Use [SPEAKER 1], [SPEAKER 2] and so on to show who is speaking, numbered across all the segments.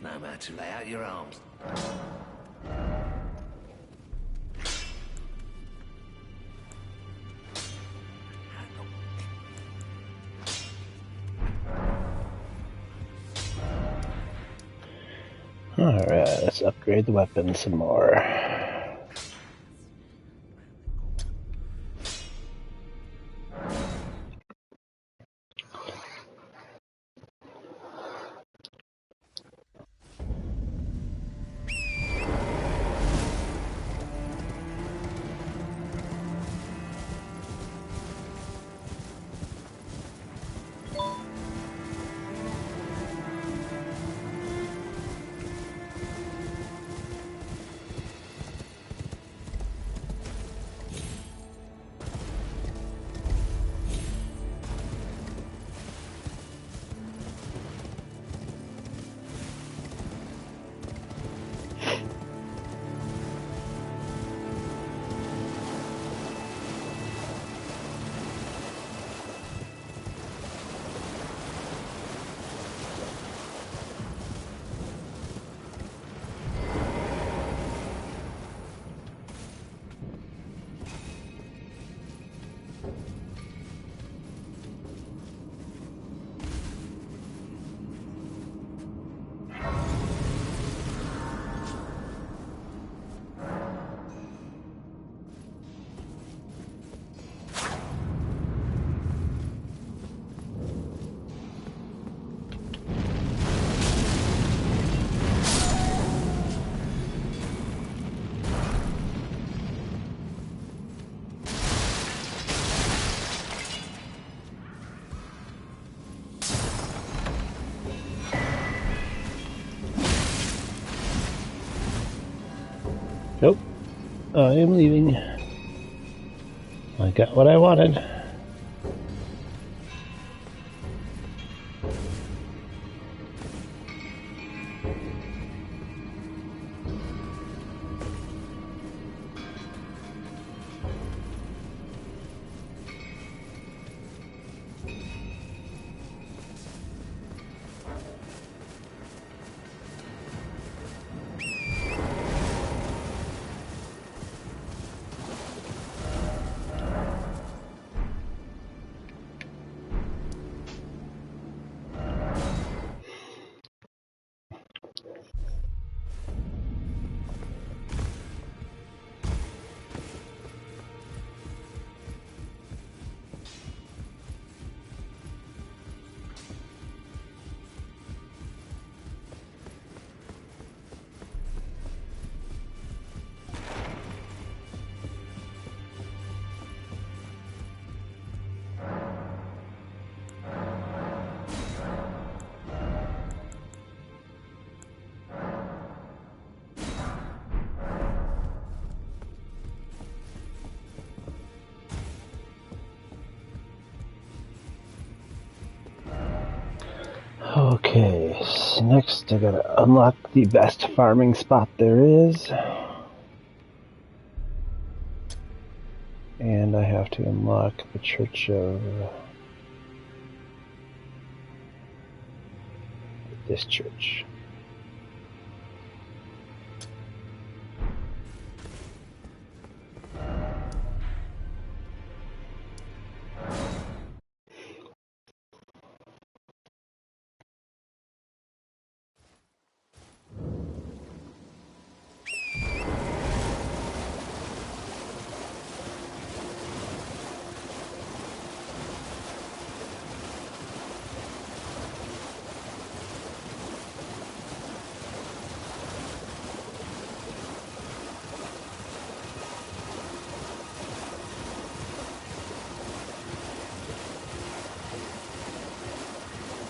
[SPEAKER 1] know how to lay out your arms.
[SPEAKER 2] Alright, let's upgrade the weapon some more. Nope. I am leaving. I got what I wanted. Okay, so next I gotta unlock the best farming spot there is. And I have to unlock the Church of this church.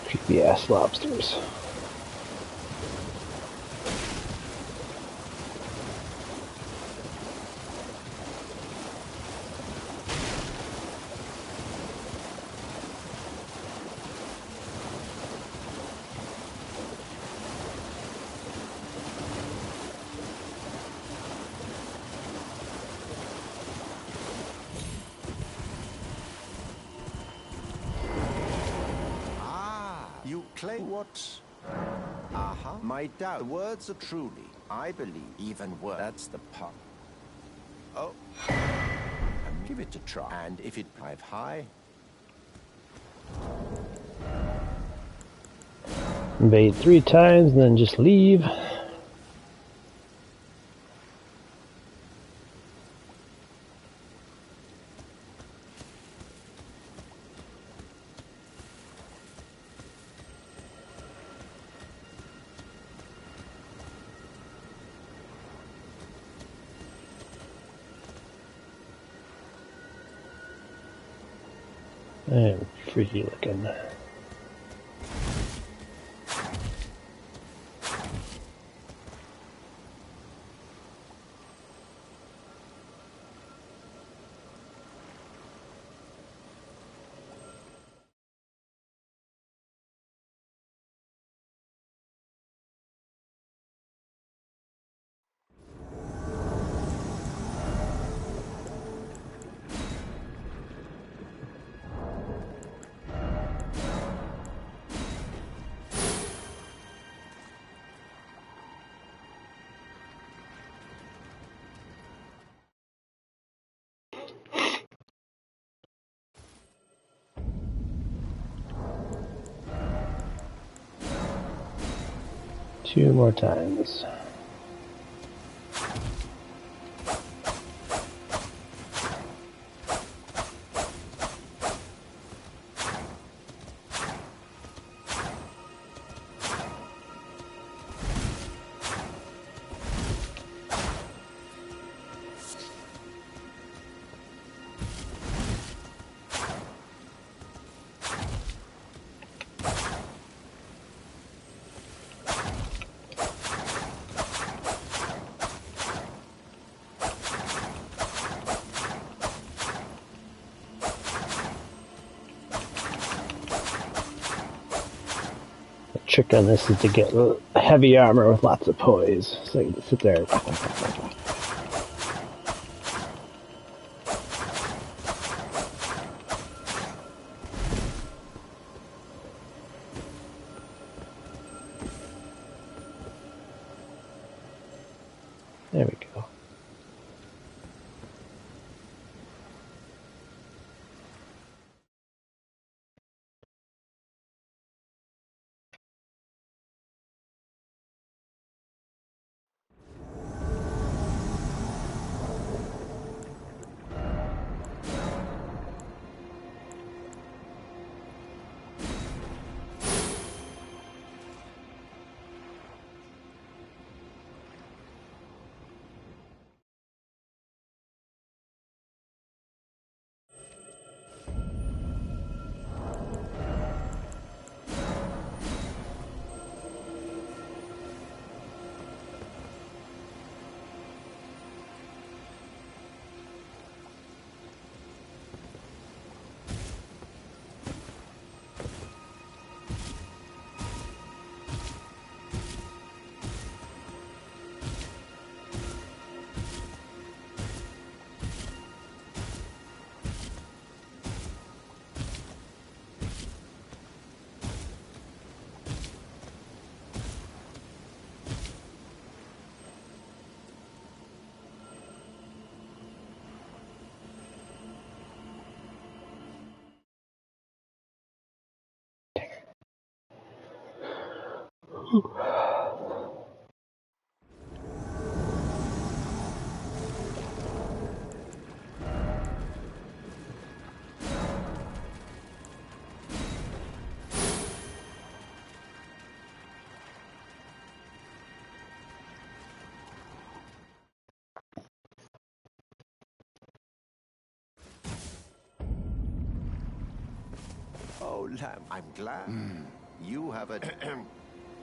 [SPEAKER 2] Creepy ass lobsters.
[SPEAKER 3] You claim what? A
[SPEAKER 1] high. My doubt. The words are truly, I believe, even worse. That's the part. Oh. Give it a try. And if it drive high.
[SPEAKER 2] Invade 3 times and then just leave. I am freaky looking. Two more times. Trick on this is to get heavy armor with lots of poise, so you can sit there. There we go.
[SPEAKER 1] Oh, Lamb, I'm glad. You have a...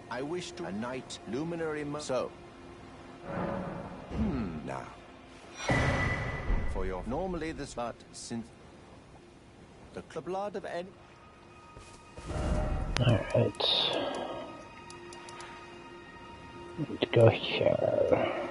[SPEAKER 1] I wish to... A night luminary... So. Now. For your... Normally this... But since... The blood of any...
[SPEAKER 2] Alright. Need to go here.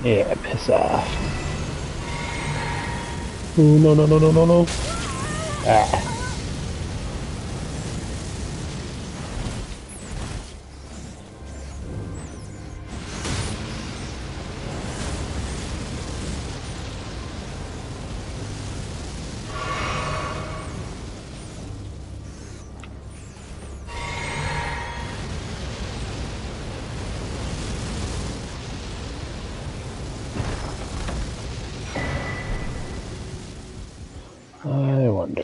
[SPEAKER 2] Yeah, piss off. Oh, no, no, no, no, no, no. Ah. I wonder.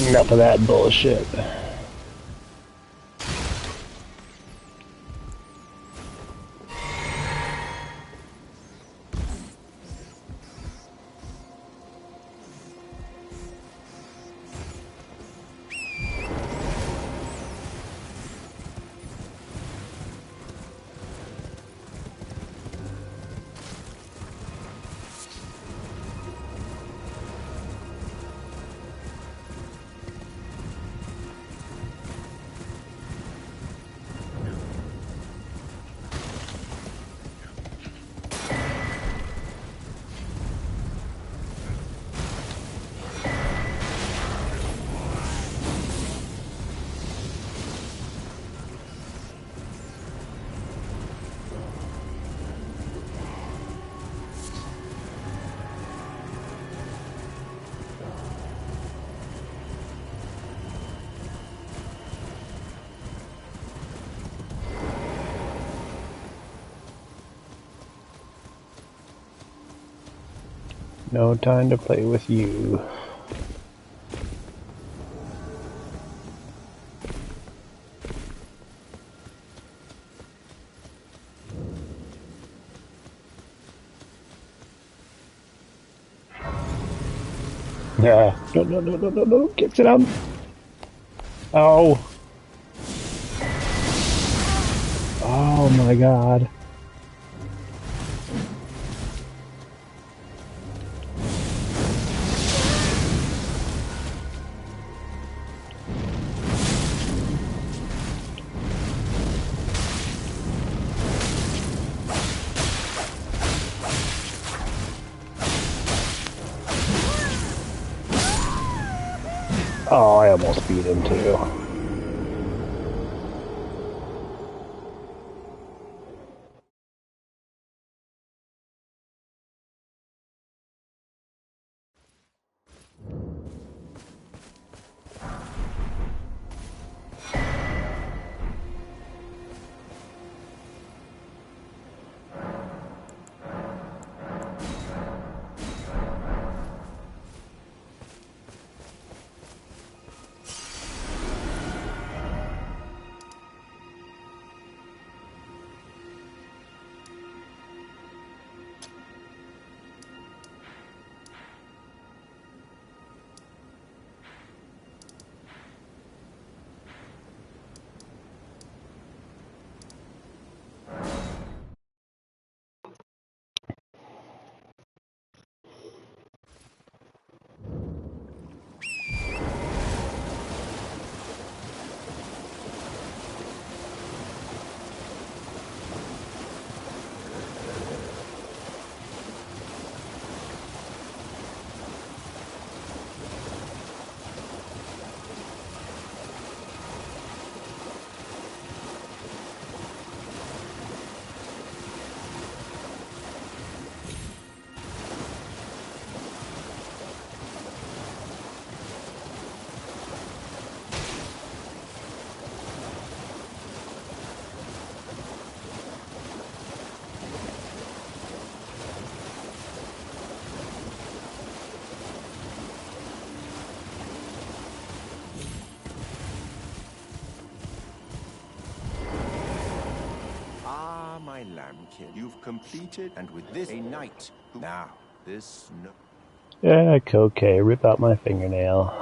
[SPEAKER 2] Enough of that bullshit. No time to play with you. Yeah. No, no, no, no, no, no. Get down. Oh. Oh my god. Oh, I almost beat him too.
[SPEAKER 1] my lambkin. You've completed, and with this, a knight. Now, this no.
[SPEAKER 2] Yeah, okay, rip out my fingernail.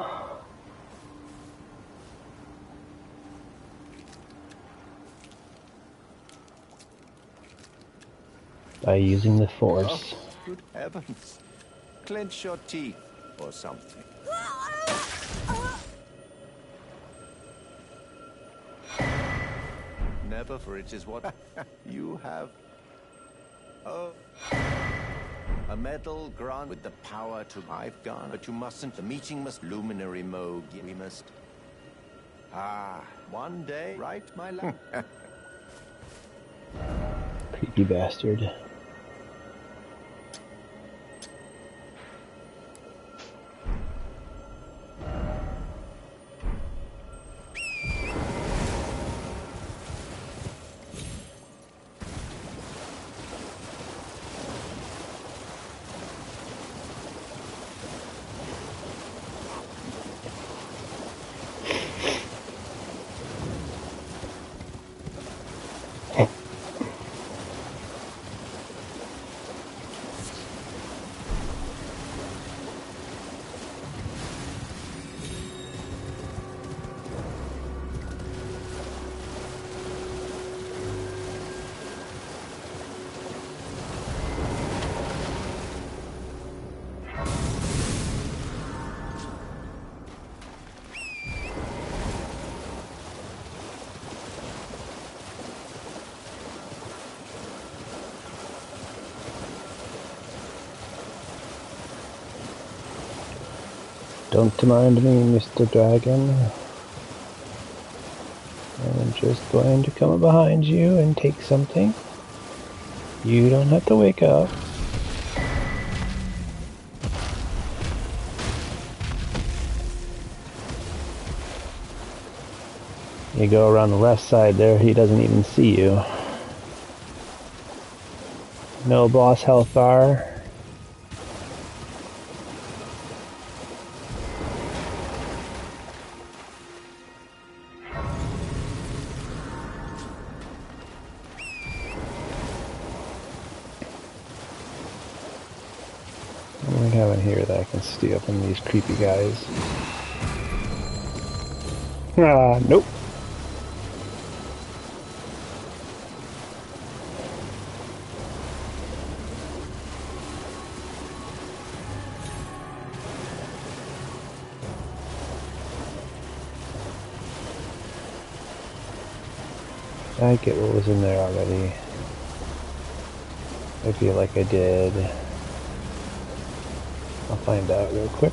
[SPEAKER 2] By using the force.
[SPEAKER 1] Oh, good heavens. Clench your teeth or something. Never, for it is what you have. Oh. A medal grant with the power to... I've gone, but you mustn't. The meeting must... Luminary mode. We must... Ah, one day, right, my lad?
[SPEAKER 2] Creepy bastard. Don't mind me, Mr. Dragon. I'm just going to come up behind you and take something. You don't have to wake up. You go around the left side there, he doesn't even see you. No boss health bar. What do we have in here that I can steal from these creepy guys? Ah, nope. I get what was in there already. I feel like I did. I'll find out real quick.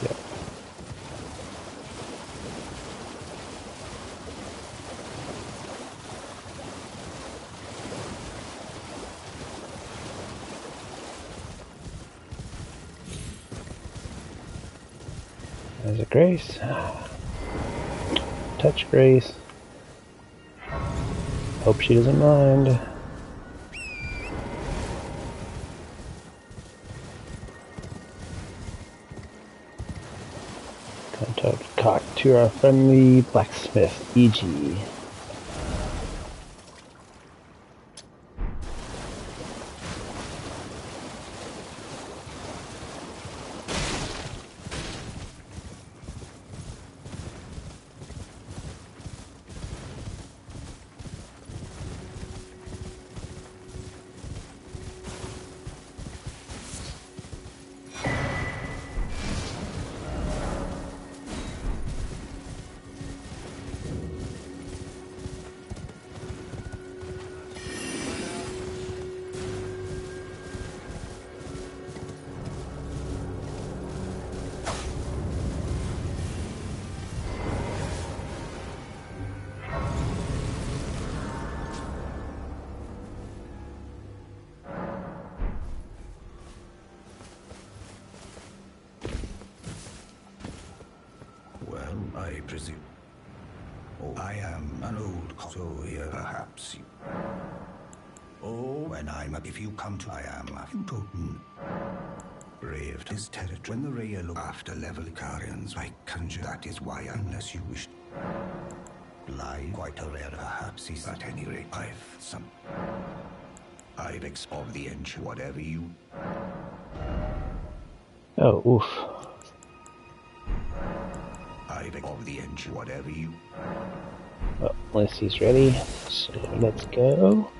[SPEAKER 2] Yep. There's a Grace. Touch Grace. Hope she doesn't mind. Talk to our friendly blacksmith, E.G.
[SPEAKER 3] I presume. Oh, I am an old so here, perhaps. Oh, when I'm if you come to, I am a totem. braved his territory. When the Rhea look after level Icarians, I conjure that is why, unless you wish. Lie quite a rare, perhaps he's at any rate. I've of the engine, whatever you.
[SPEAKER 2] Oh, oof.
[SPEAKER 3] I've of the engine, whatever you.
[SPEAKER 2] Well, unless he's ready, so let's go.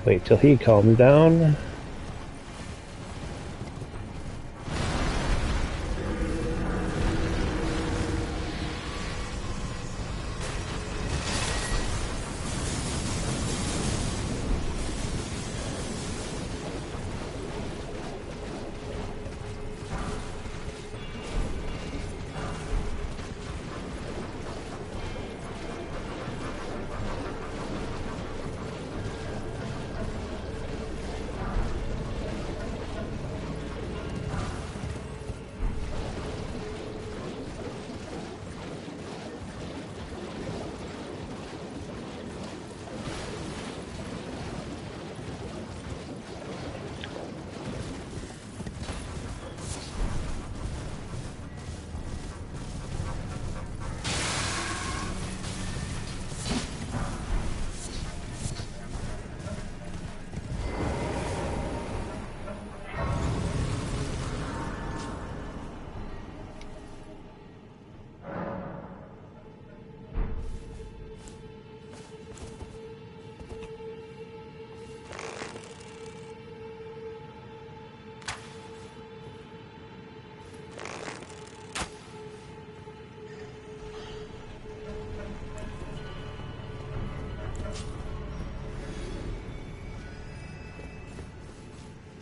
[SPEAKER 2] Wait till he calms down.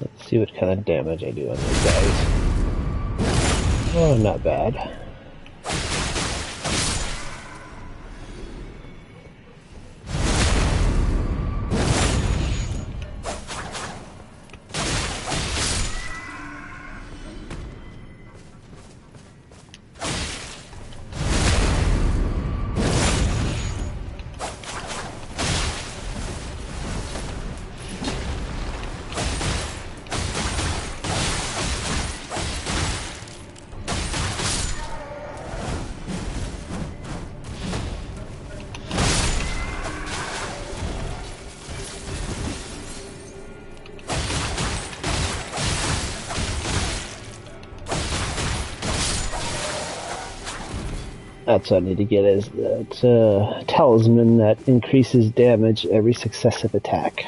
[SPEAKER 2] Let's see what kind of damage I do on these guys. Oh, not bad. That's what I need to get, is that talisman that increases damage every successive attack.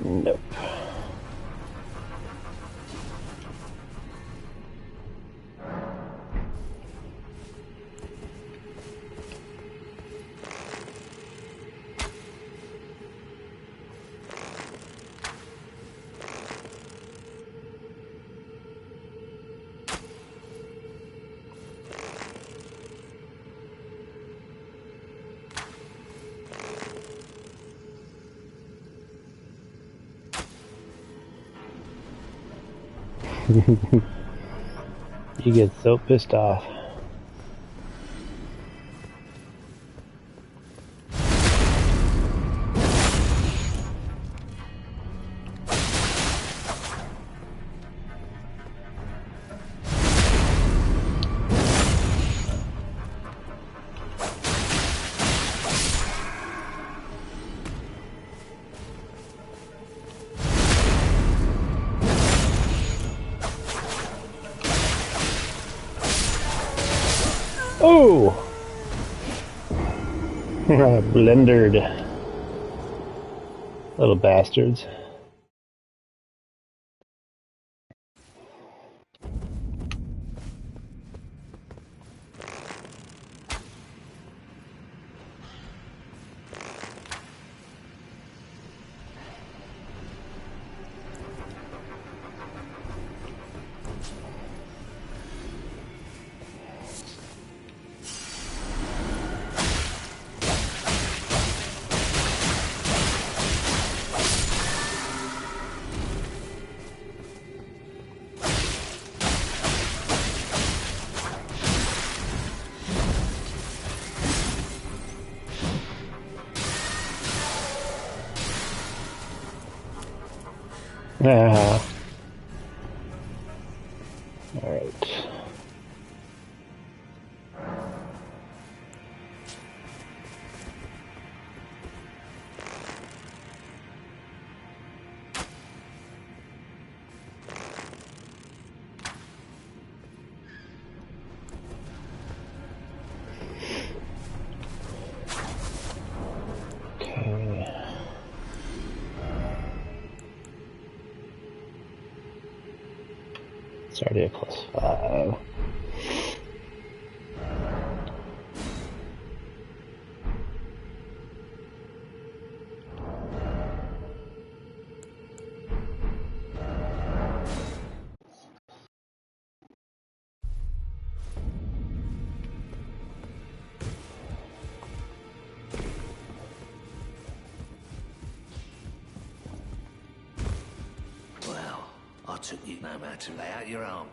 [SPEAKER 2] Nope. You get so pissed off. Oh! Blendered. Little bastards. Ah. Alright. Okay. It's already a +5.
[SPEAKER 1] Well, I took you no matter to lay out your own.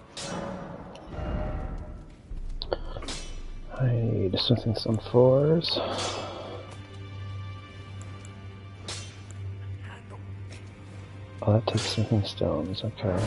[SPEAKER 2] I need something some 4s. Oh, that takes something stones, okay.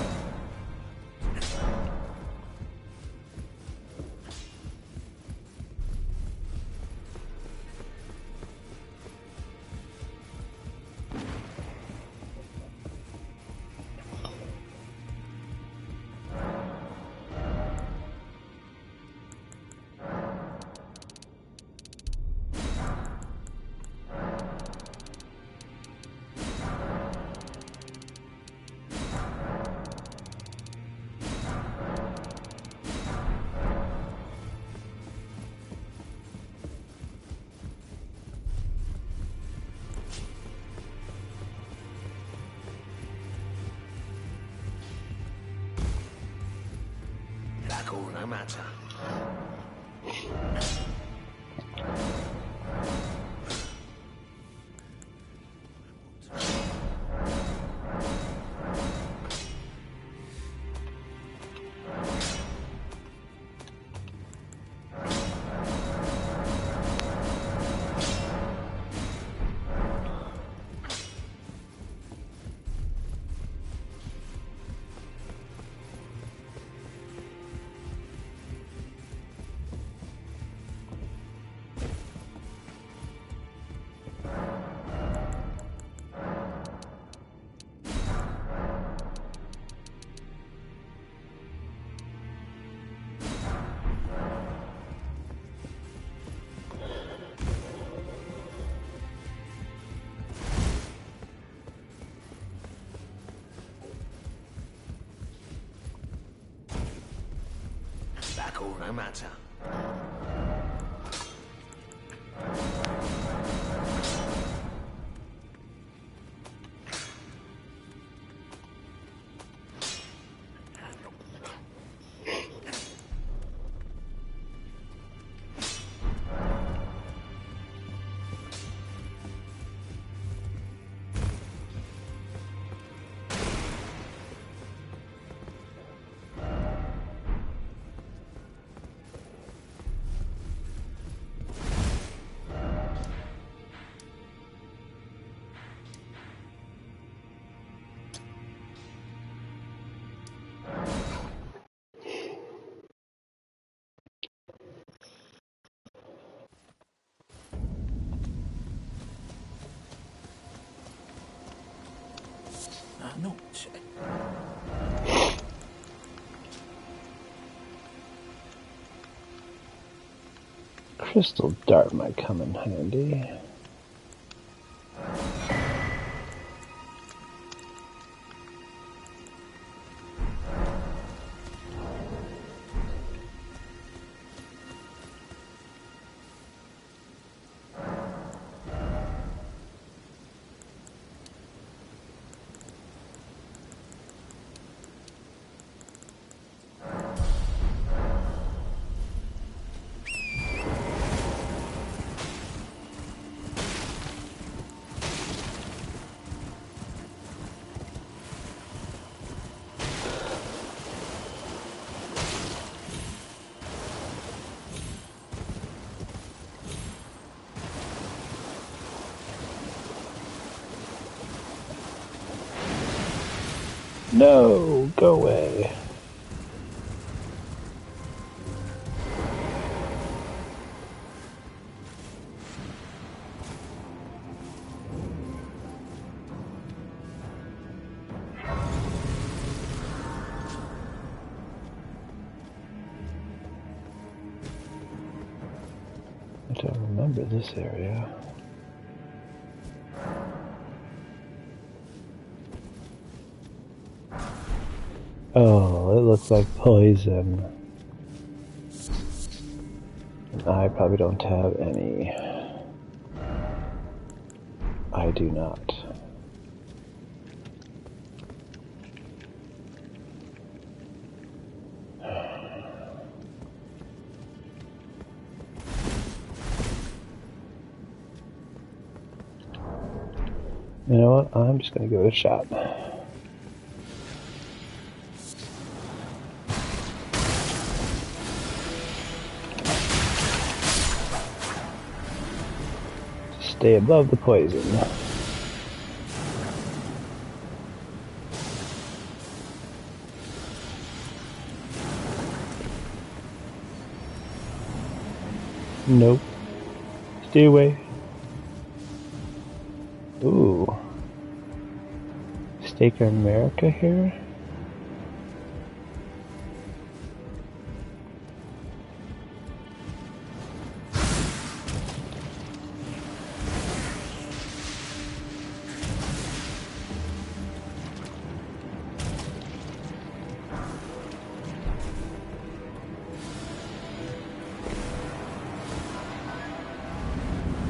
[SPEAKER 1] Like all no matter. Like all no matter.
[SPEAKER 2] Crystal dart might come in handy. No, go away. I don't remember this area. Oh, it looks like poison. And I probably don't have any. I do not. You know what? I'm just gonna give it a shot. Stay above the poison. Nope. Stay away. Ooh. Stake America here?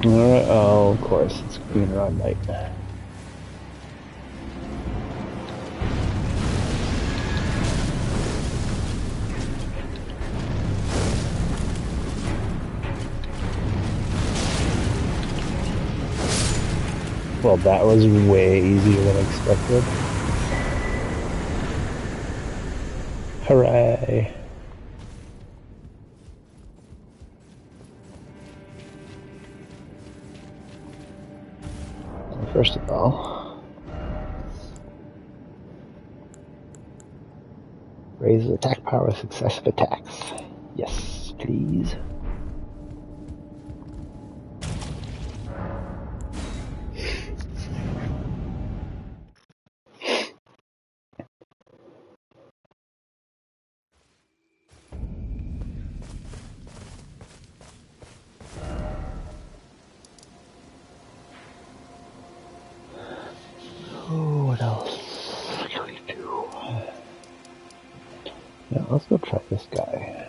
[SPEAKER 2] Alright, oh, of course, it's being around night. Well, that was way easier than expected. Hooray! First of all, raise attack power with successive attacks. Yes, please. Oh, what else can we do? Yeah, let's go try this guy.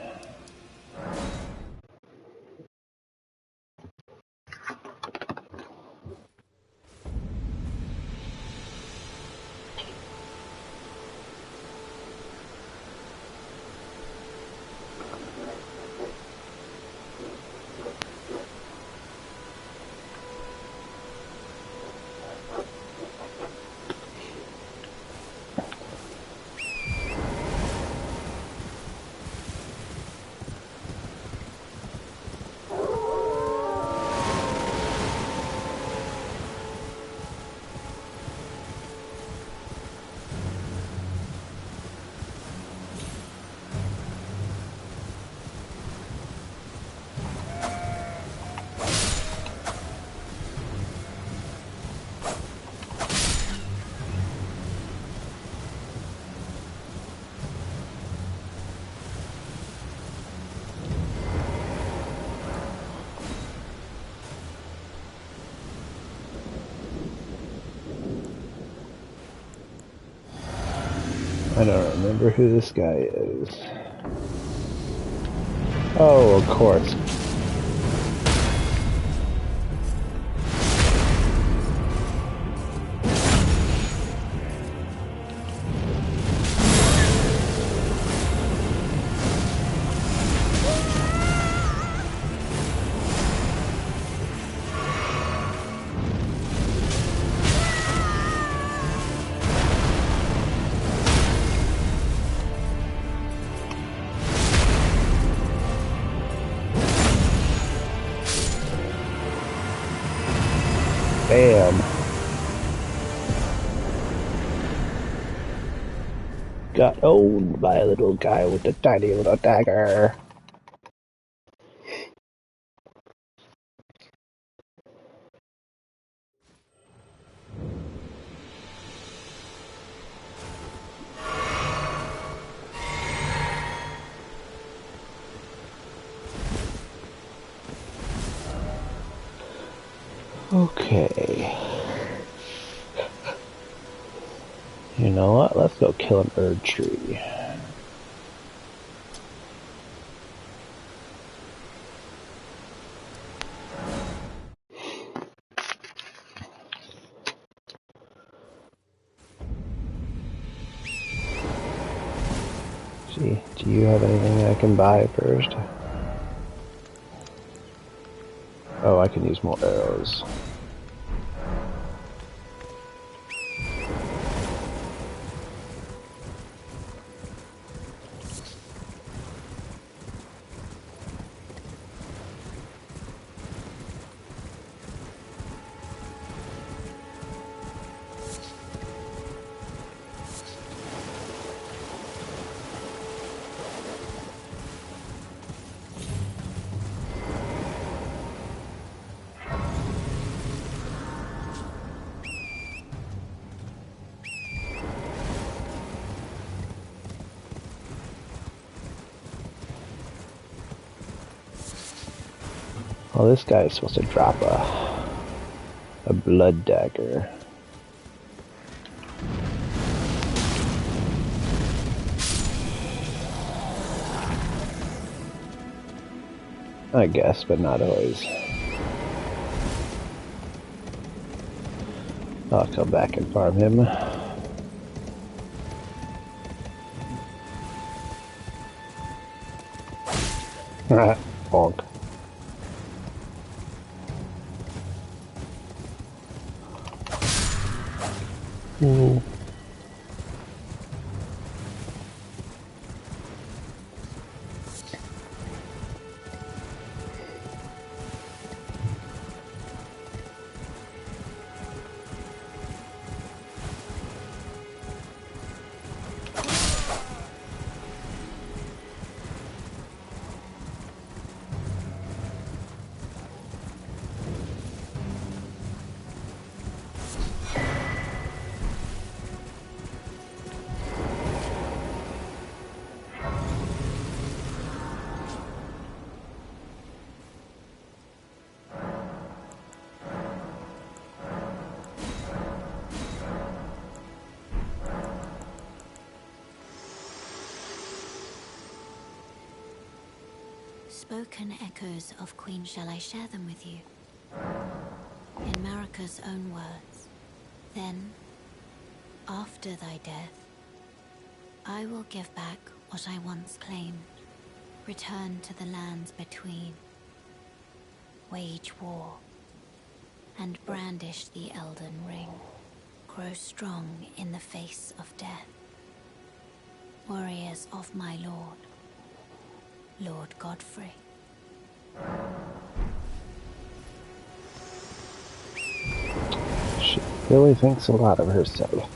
[SPEAKER 2] I don't remember who this guy is. Oh, of course. Bam. Got owned by a little guy with a tiny little dagger. Okay. You know what? Let's go kill an Erd tree. See, do you have anything I can buy first? Oh, I can use more arrows. Well, this guy is supposed to drop a blood dagger. I guess, but not always. I'll come back and farm him. Bonk. Ooh.
[SPEAKER 4] Spoken echoes of Queen, shall I share them with you? In Marika's own words, then, after thy death, I will give back what I once claimed, return to the lands between, wage war, and brandish the Elden ring, grow strong in the face of death. Warriors of my lord, Lord Godfrey.
[SPEAKER 2] She really thinks a lot of herself.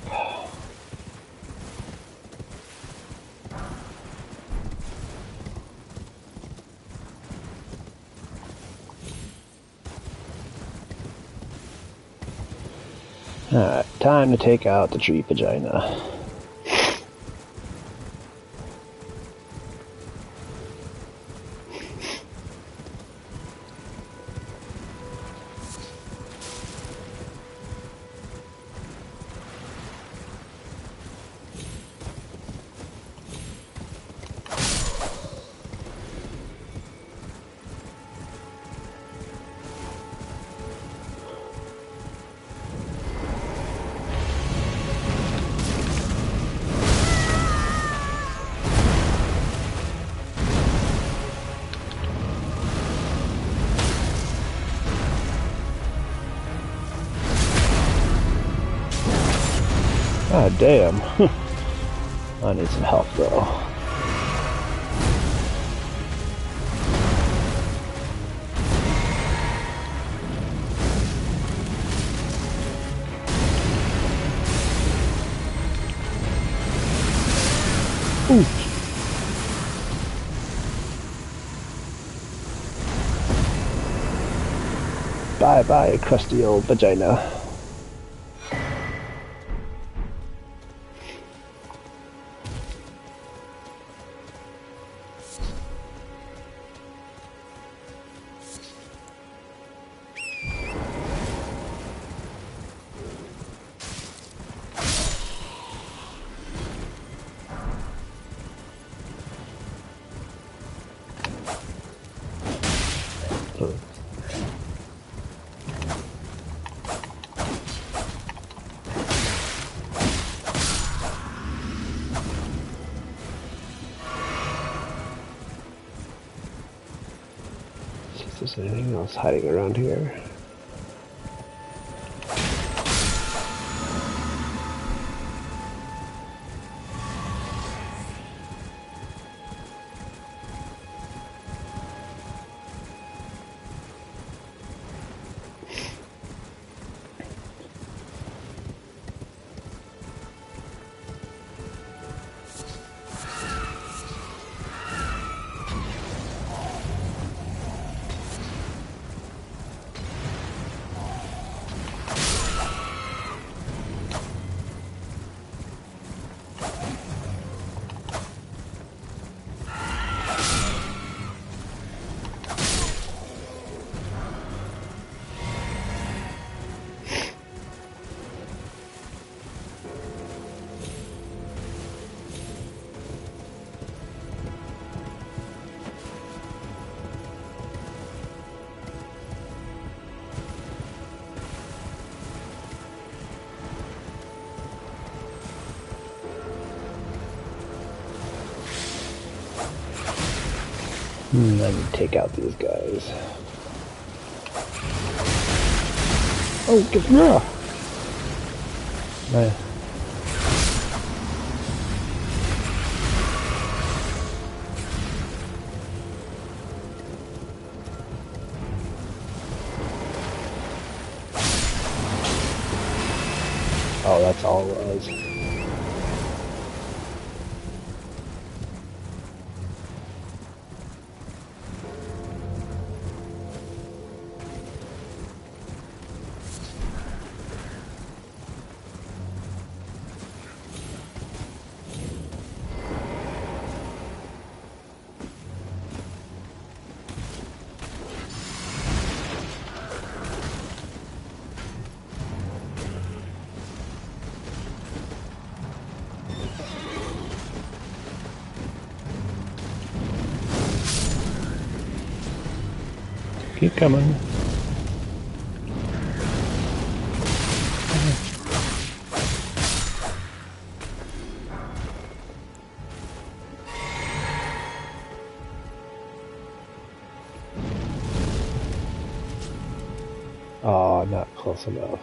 [SPEAKER 2] Alright, time to take out the tree vagina. God damn. I need some help though. Ooh. Bye bye, crusty old vagina. Is there anything else hiding around here? Let me take out these guys. Oh, get raw! Oh, that's all it was. Keep coming. Oh, not close enough.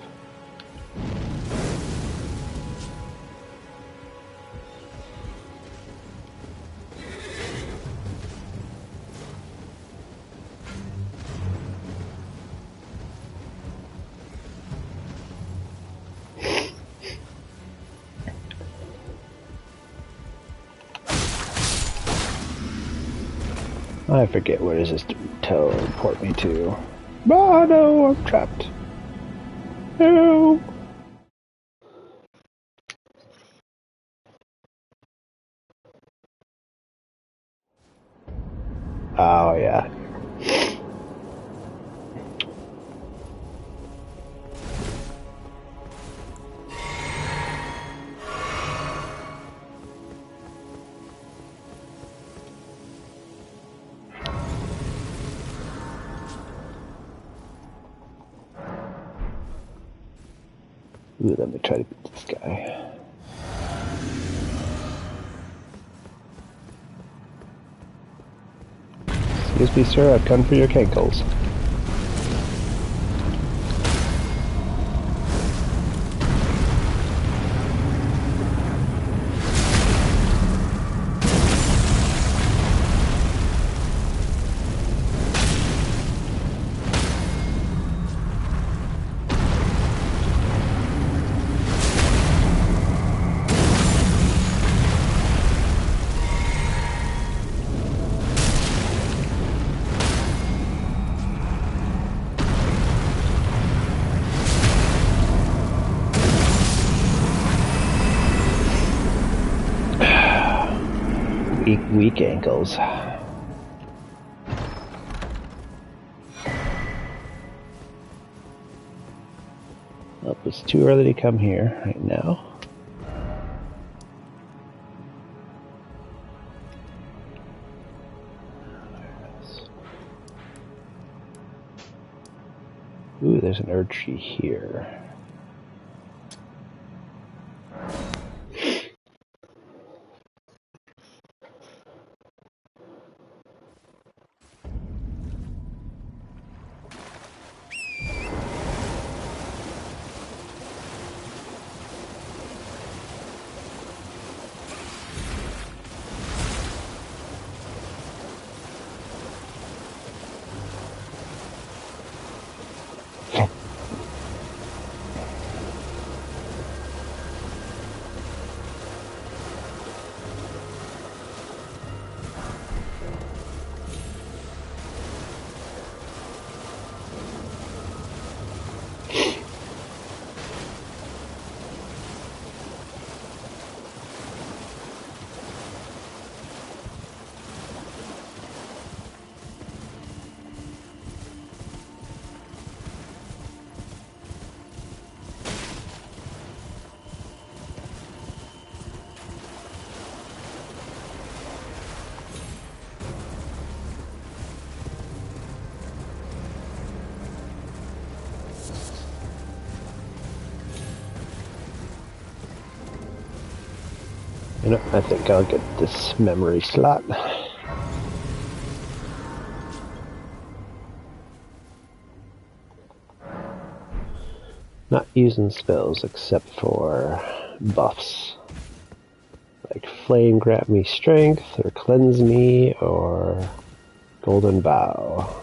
[SPEAKER 2] I forget where does this teleport me to. Oh no, I'm trapped. Help! Oh yeah. Ooh, let me try to beat this guy. Excuse me, sir, I've come for your cankles. weak ankles. Well, it's too early to come here right now. Ooh, there's an Erd tree here. You know, I think I'll get this memory slot. Not using spells except for buffs. Like Flame grant me strength, or cleanse me, or Golden Bow.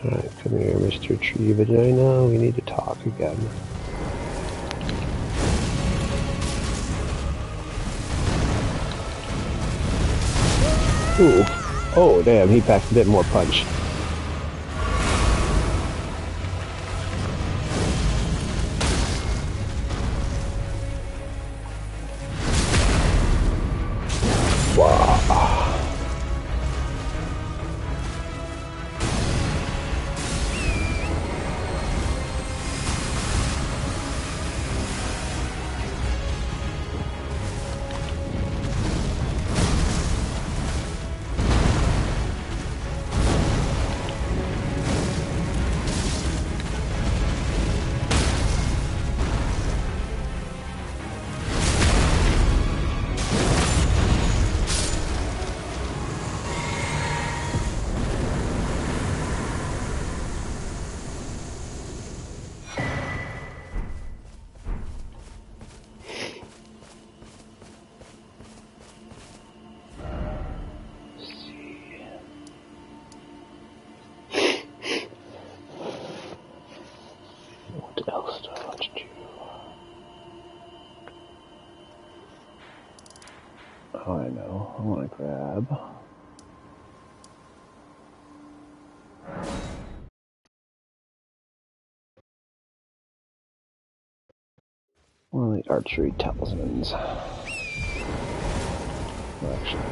[SPEAKER 2] Alright, come here, Mr. Tree Vagina. We need to talk again. Ooh. Oh, damn, he packed a bit more punch. Wow. What else do I want to do? Oh, I know. I want to grab one of the archery talismans. Well, actually,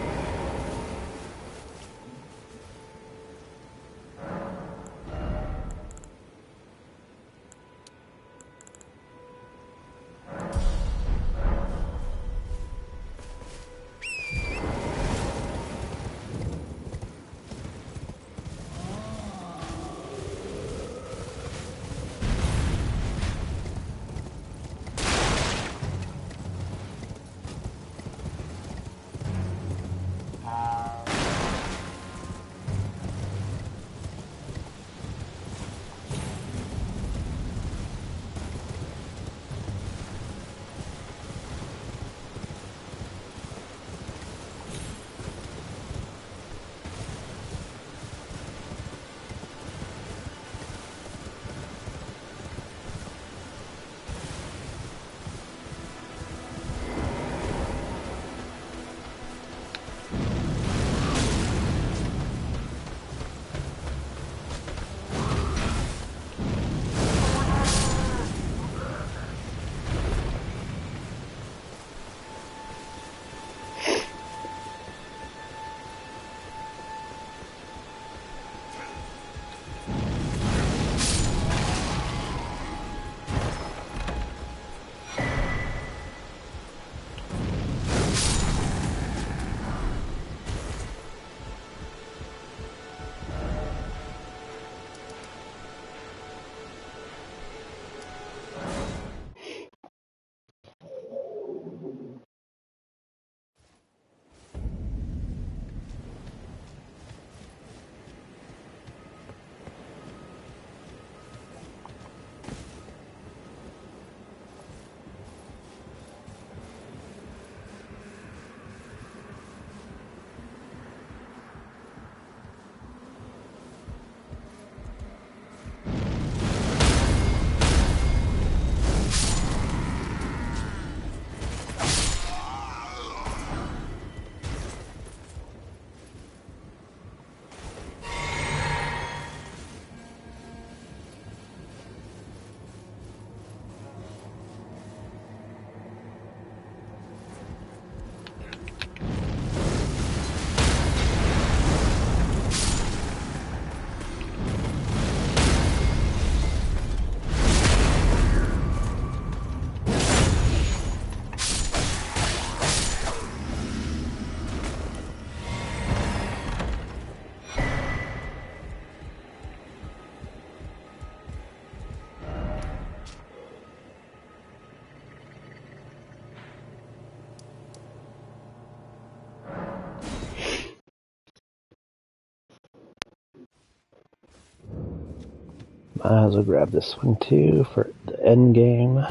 [SPEAKER 2] Might as well grab this one too for the end game.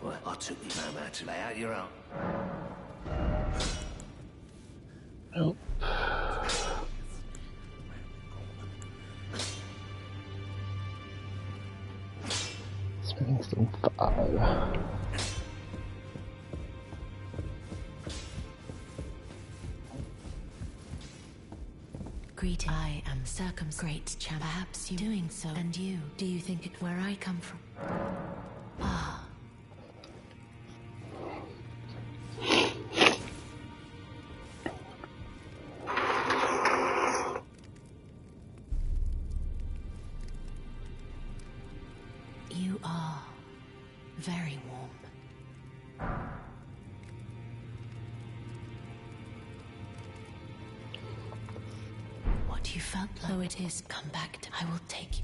[SPEAKER 1] Well, I took you no man to lay out your own.
[SPEAKER 2] Nope. Spending some 5.
[SPEAKER 4] Greeting. I am great champ. Perhaps you doing so. And you, do you think it where I come from? Ah. You are very warm. What you felt like, though it is, come back to, I will take you.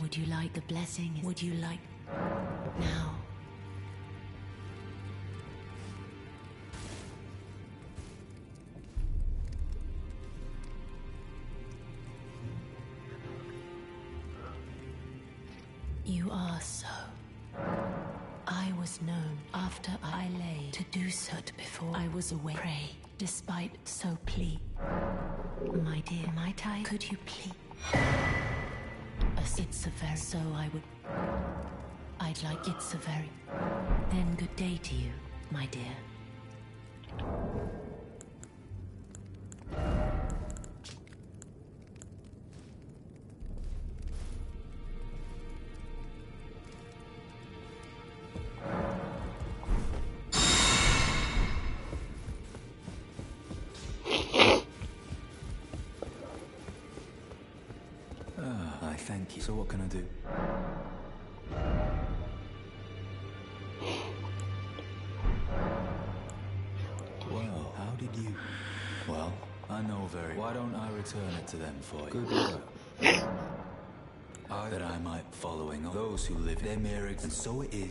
[SPEAKER 4] Would you like the blessing? Would you like now? You are so. I was known after I lay to do so before I was away. Pray, despite so plea. My dear, might I? Could you please? It's a very so I would. I'd like it's a very. Then good day to you, my dear.
[SPEAKER 5] Thank you. So what can I do? Well, how did you... Well, I know very... Why don't I return it to them for you? Good work. That I might following on those who live their marriage, and so it is.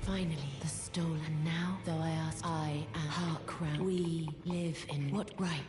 [SPEAKER 4] Finally, the stolen now, though I ask, I am heart crown. We live in what right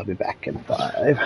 [SPEAKER 2] be back in 5.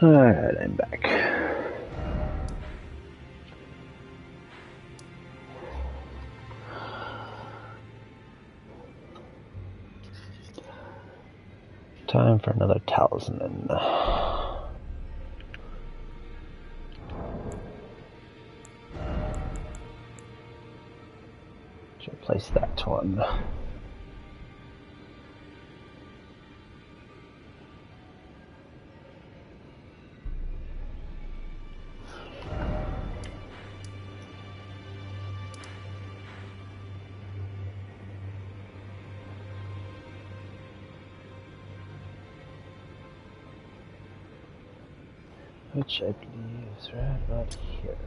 [SPEAKER 2] Alright, I'm back. Time for another talisman. Should replace that one. Which I believe is right about here.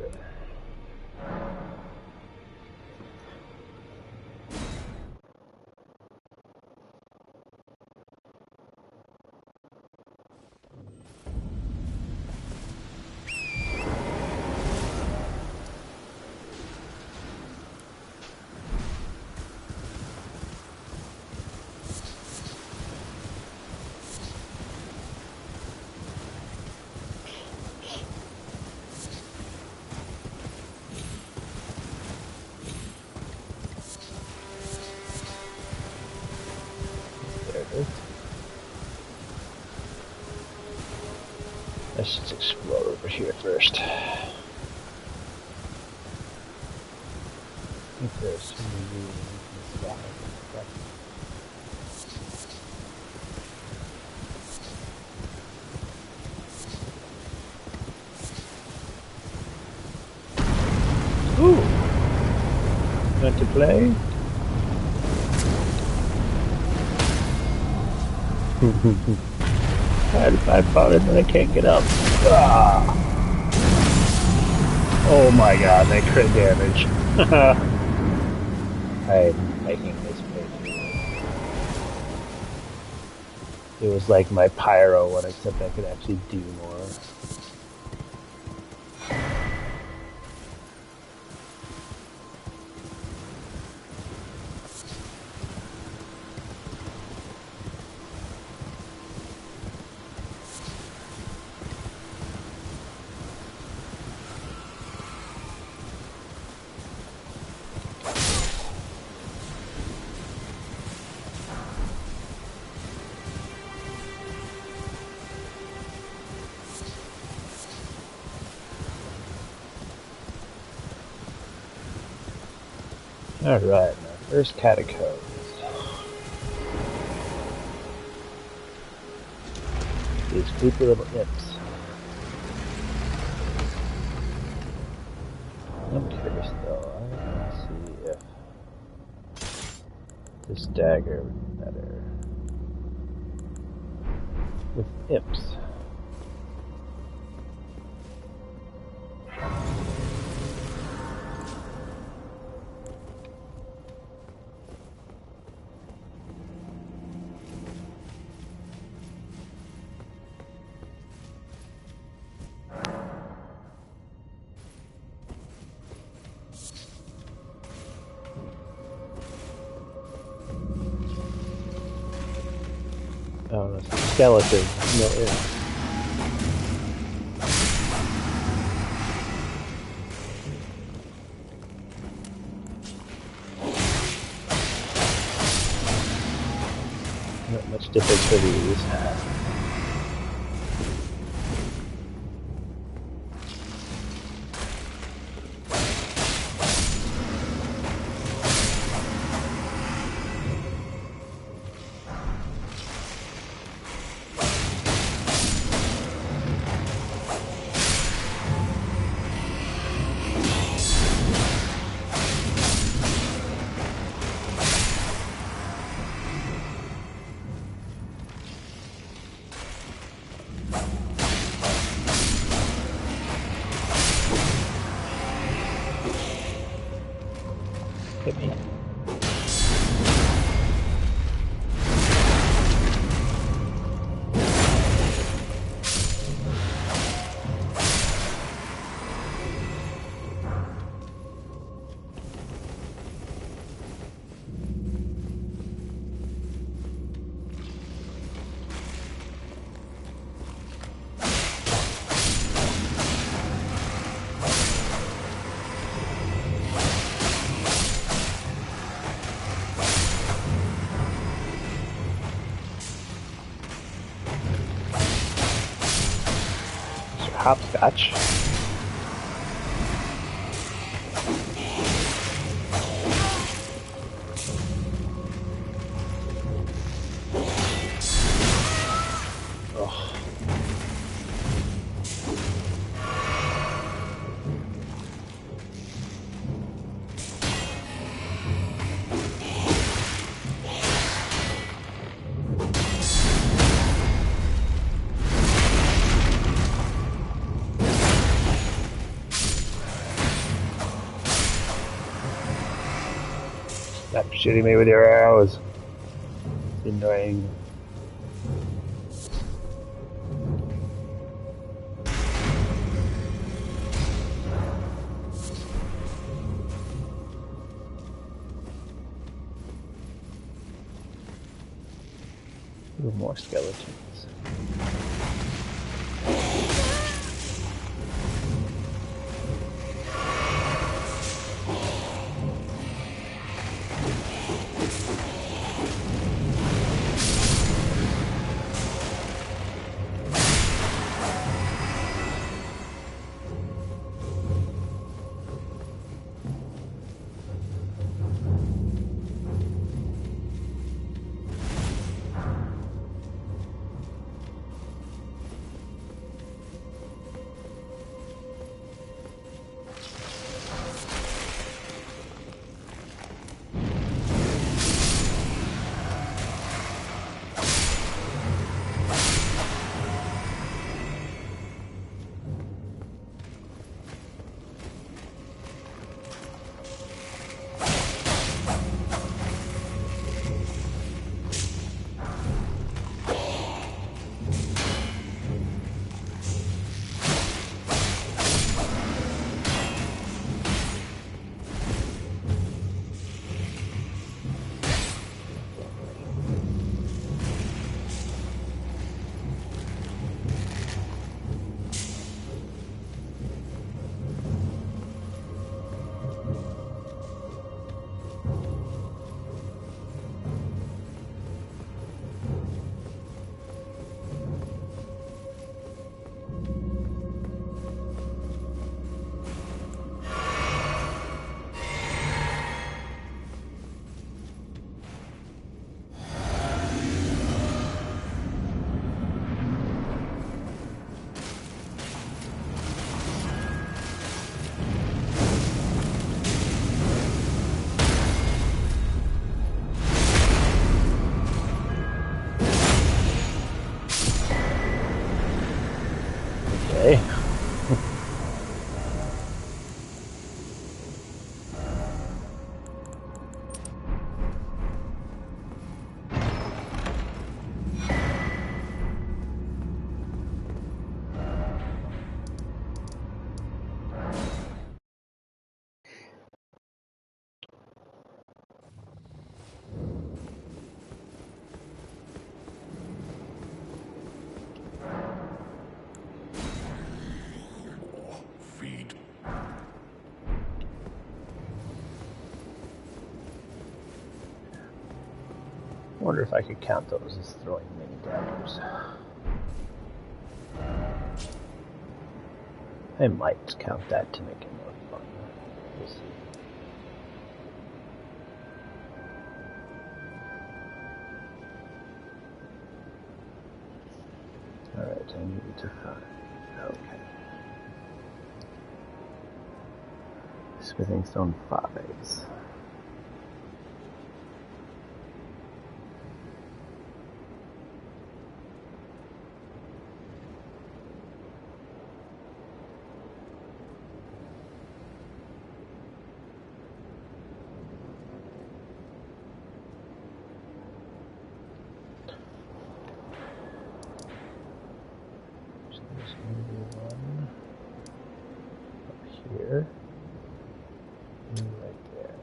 [SPEAKER 2] Let's just explore over here first. I think there's some room in the sky. Ooh! Want to play? I found it and I can't get up. Ah. Oh my god, that crit damage. I'm making this playthrough. It was like my pyro one, except I could actually do more. Alright, my first catacombs. These creepy little imps. I'm curious though, I want to see if this dagger would be better with imps. Oh, no, skeleton, no imp. Not much difference for these. Hit me. hopscotch. Stop shooting me with your arrows. It's annoying. Ooh, more skeletons. Okay.
[SPEAKER 3] Feed.
[SPEAKER 2] I wonder if I could count those as throwing mini daggers. I might count that to make it more fun. We'll see. Alright, I need to find. Okay. Smithing stone 5s. There's going to be one up here and right there.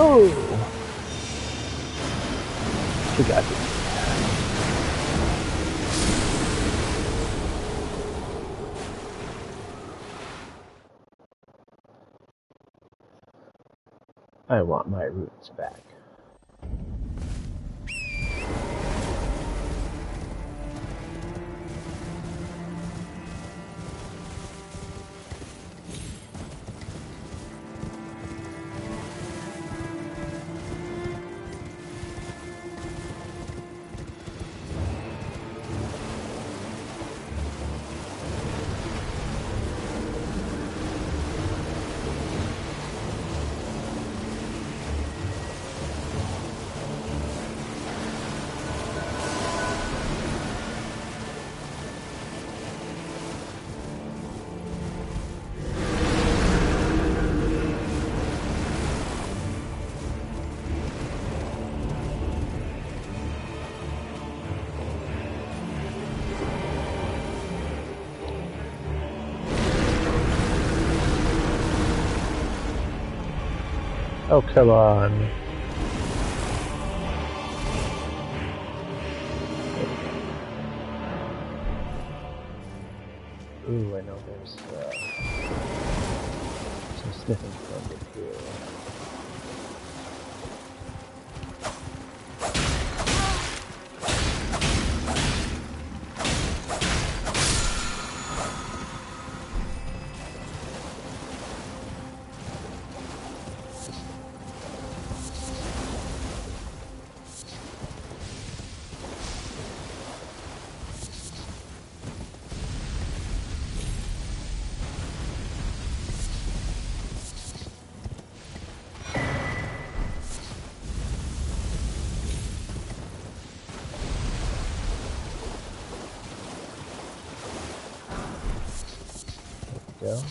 [SPEAKER 2] Oh! Forgot it. I want my roots back. Oh, come on. Ooh, I know there's some sniffing stuff up here. Go.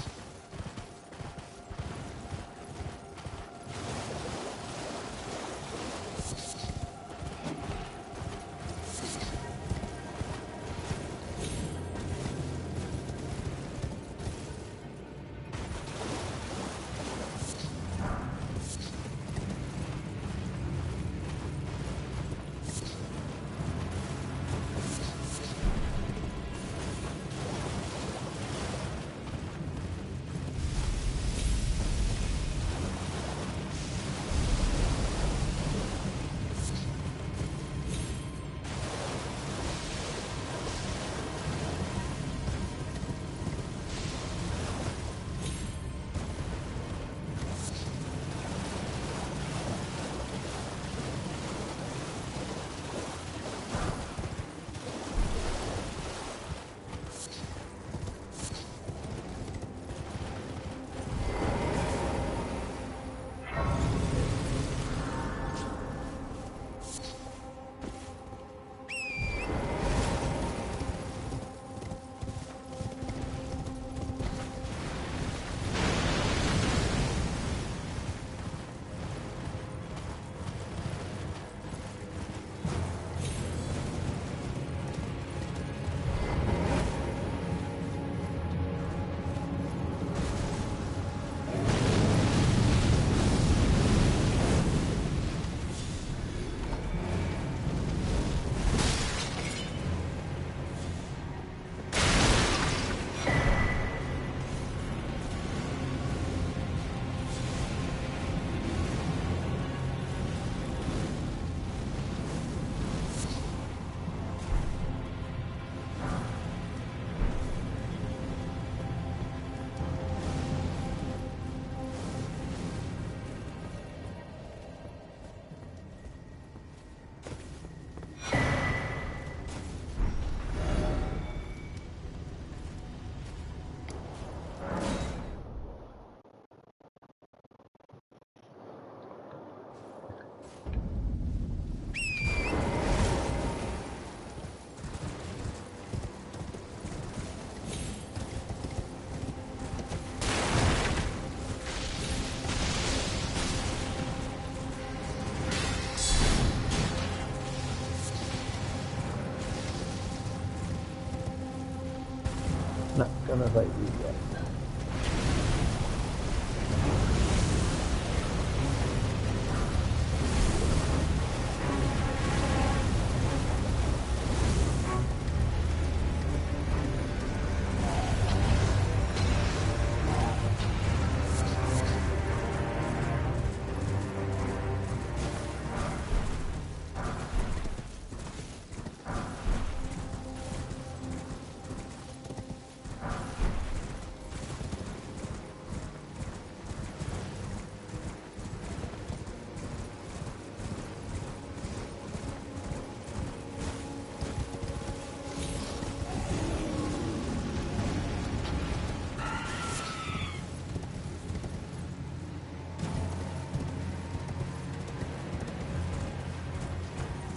[SPEAKER 2] Not gonna bite you yet.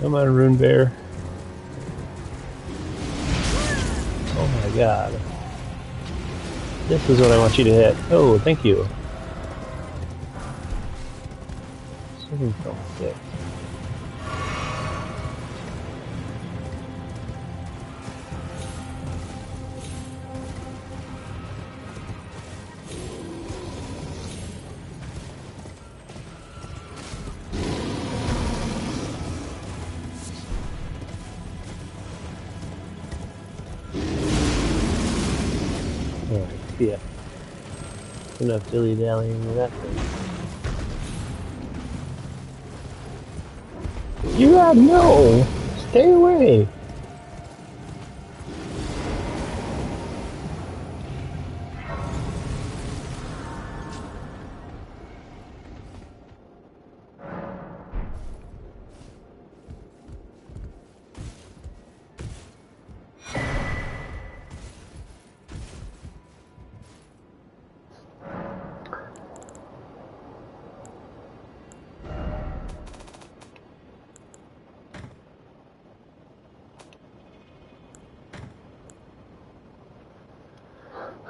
[SPEAKER 2] Come on, Rune Bear. Oh my god. This is what I want you to hit. Oh, thank you. Something felt sick. Alright, yeah. Enough dilly-dallying with that thing. You got no! Stay away!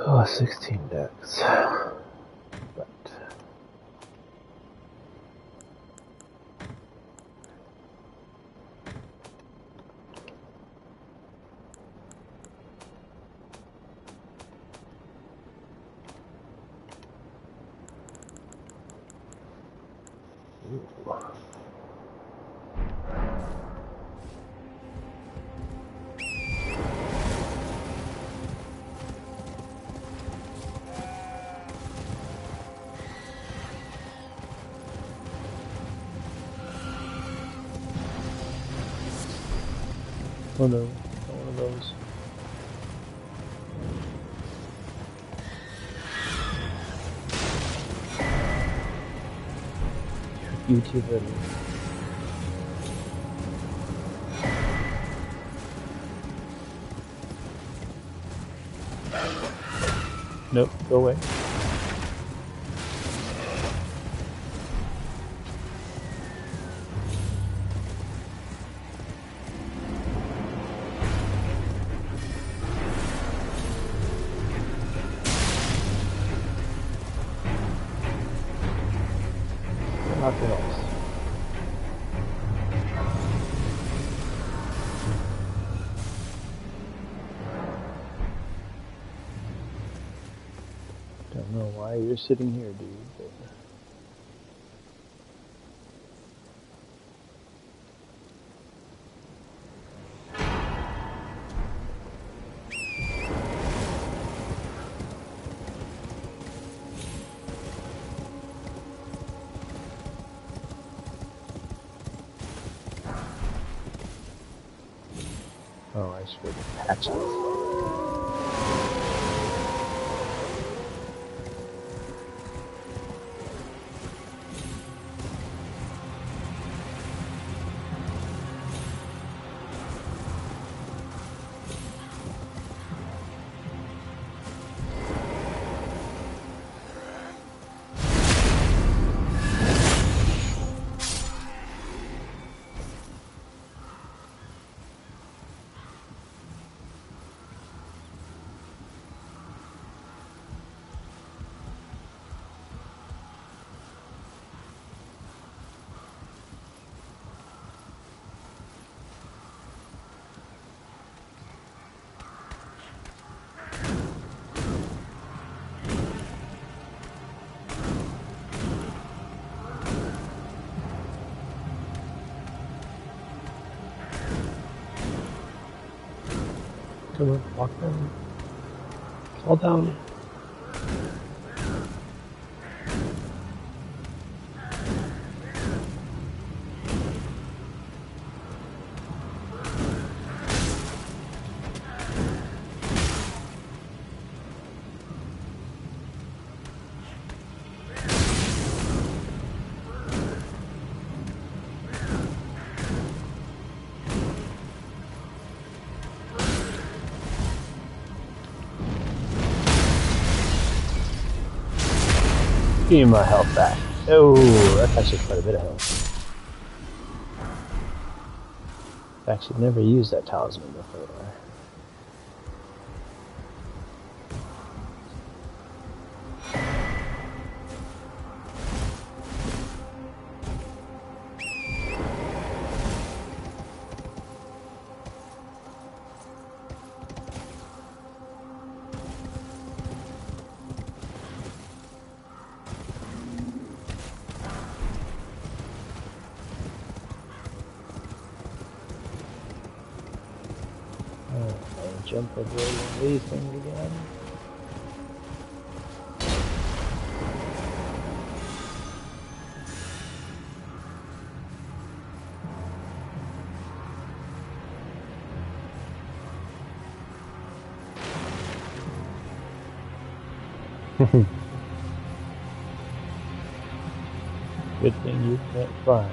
[SPEAKER 2] Oh, 16 decks. But oh no, not one of those. YouTuber. Nope, go away. Nothing else. Don't know why you're sitting here, dude. But... Oh, I should patch it. Come on, walk down. Fall down. Give me my health back. Oh, that's actually quite a bit of health. fact, she'd never used that talisman before. Jump over one of these things again. Good thing you can't climb.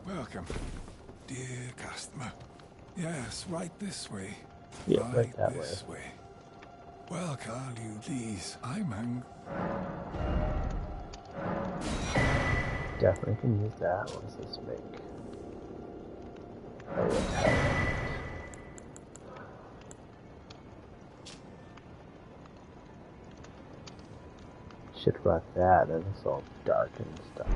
[SPEAKER 6] Welcome, dear customer. Yes, right this way.
[SPEAKER 2] Yeah, right that
[SPEAKER 6] this way. Well, Carl, you please. I'm hungry.
[SPEAKER 2] Definitely can use that. What does this make? Oh, what hell? Should have brought that, and it's all dark and stuff.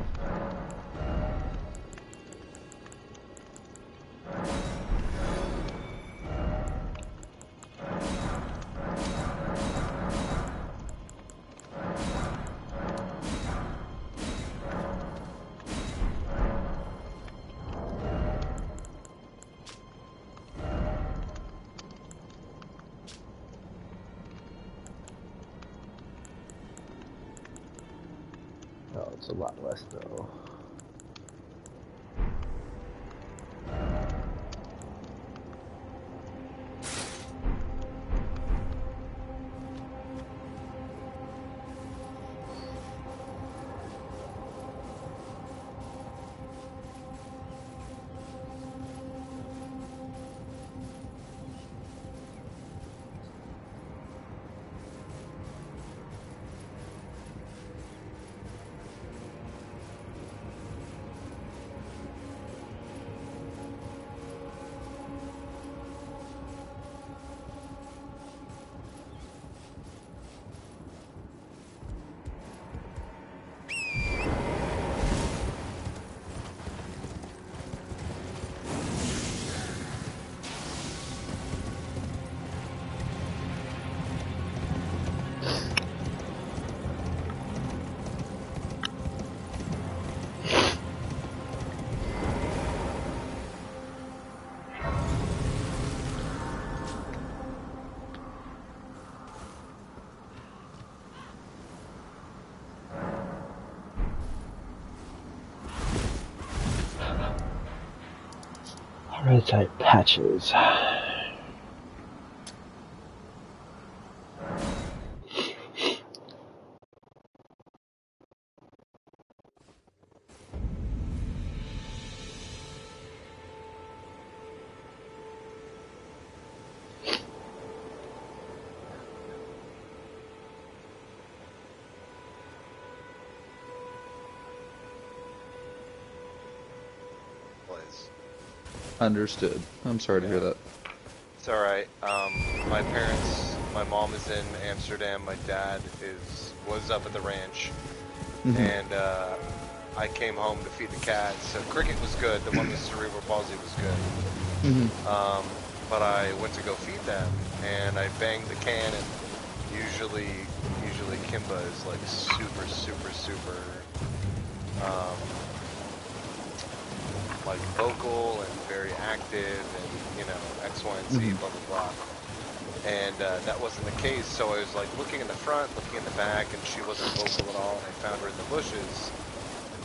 [SPEAKER 2] Oh, it's a lot less though. Prototype patches.
[SPEAKER 7] Understood. I'm sorry to hear that.
[SPEAKER 8] It's alright. My parents, my mom is in Amsterdam, my dad was up at the ranch, and I came home to feed the cats. So cricket was good, the one with cerebral palsy was good. But I went to go feed them, and I banged the can, and usually Kimba is like super like vocal and very active, and you know, X, Y, and Z, blah blah blah. And that wasn't the case. So I was like looking in the front, looking in the back, and she wasn't vocal at all. And I found her in the bushes,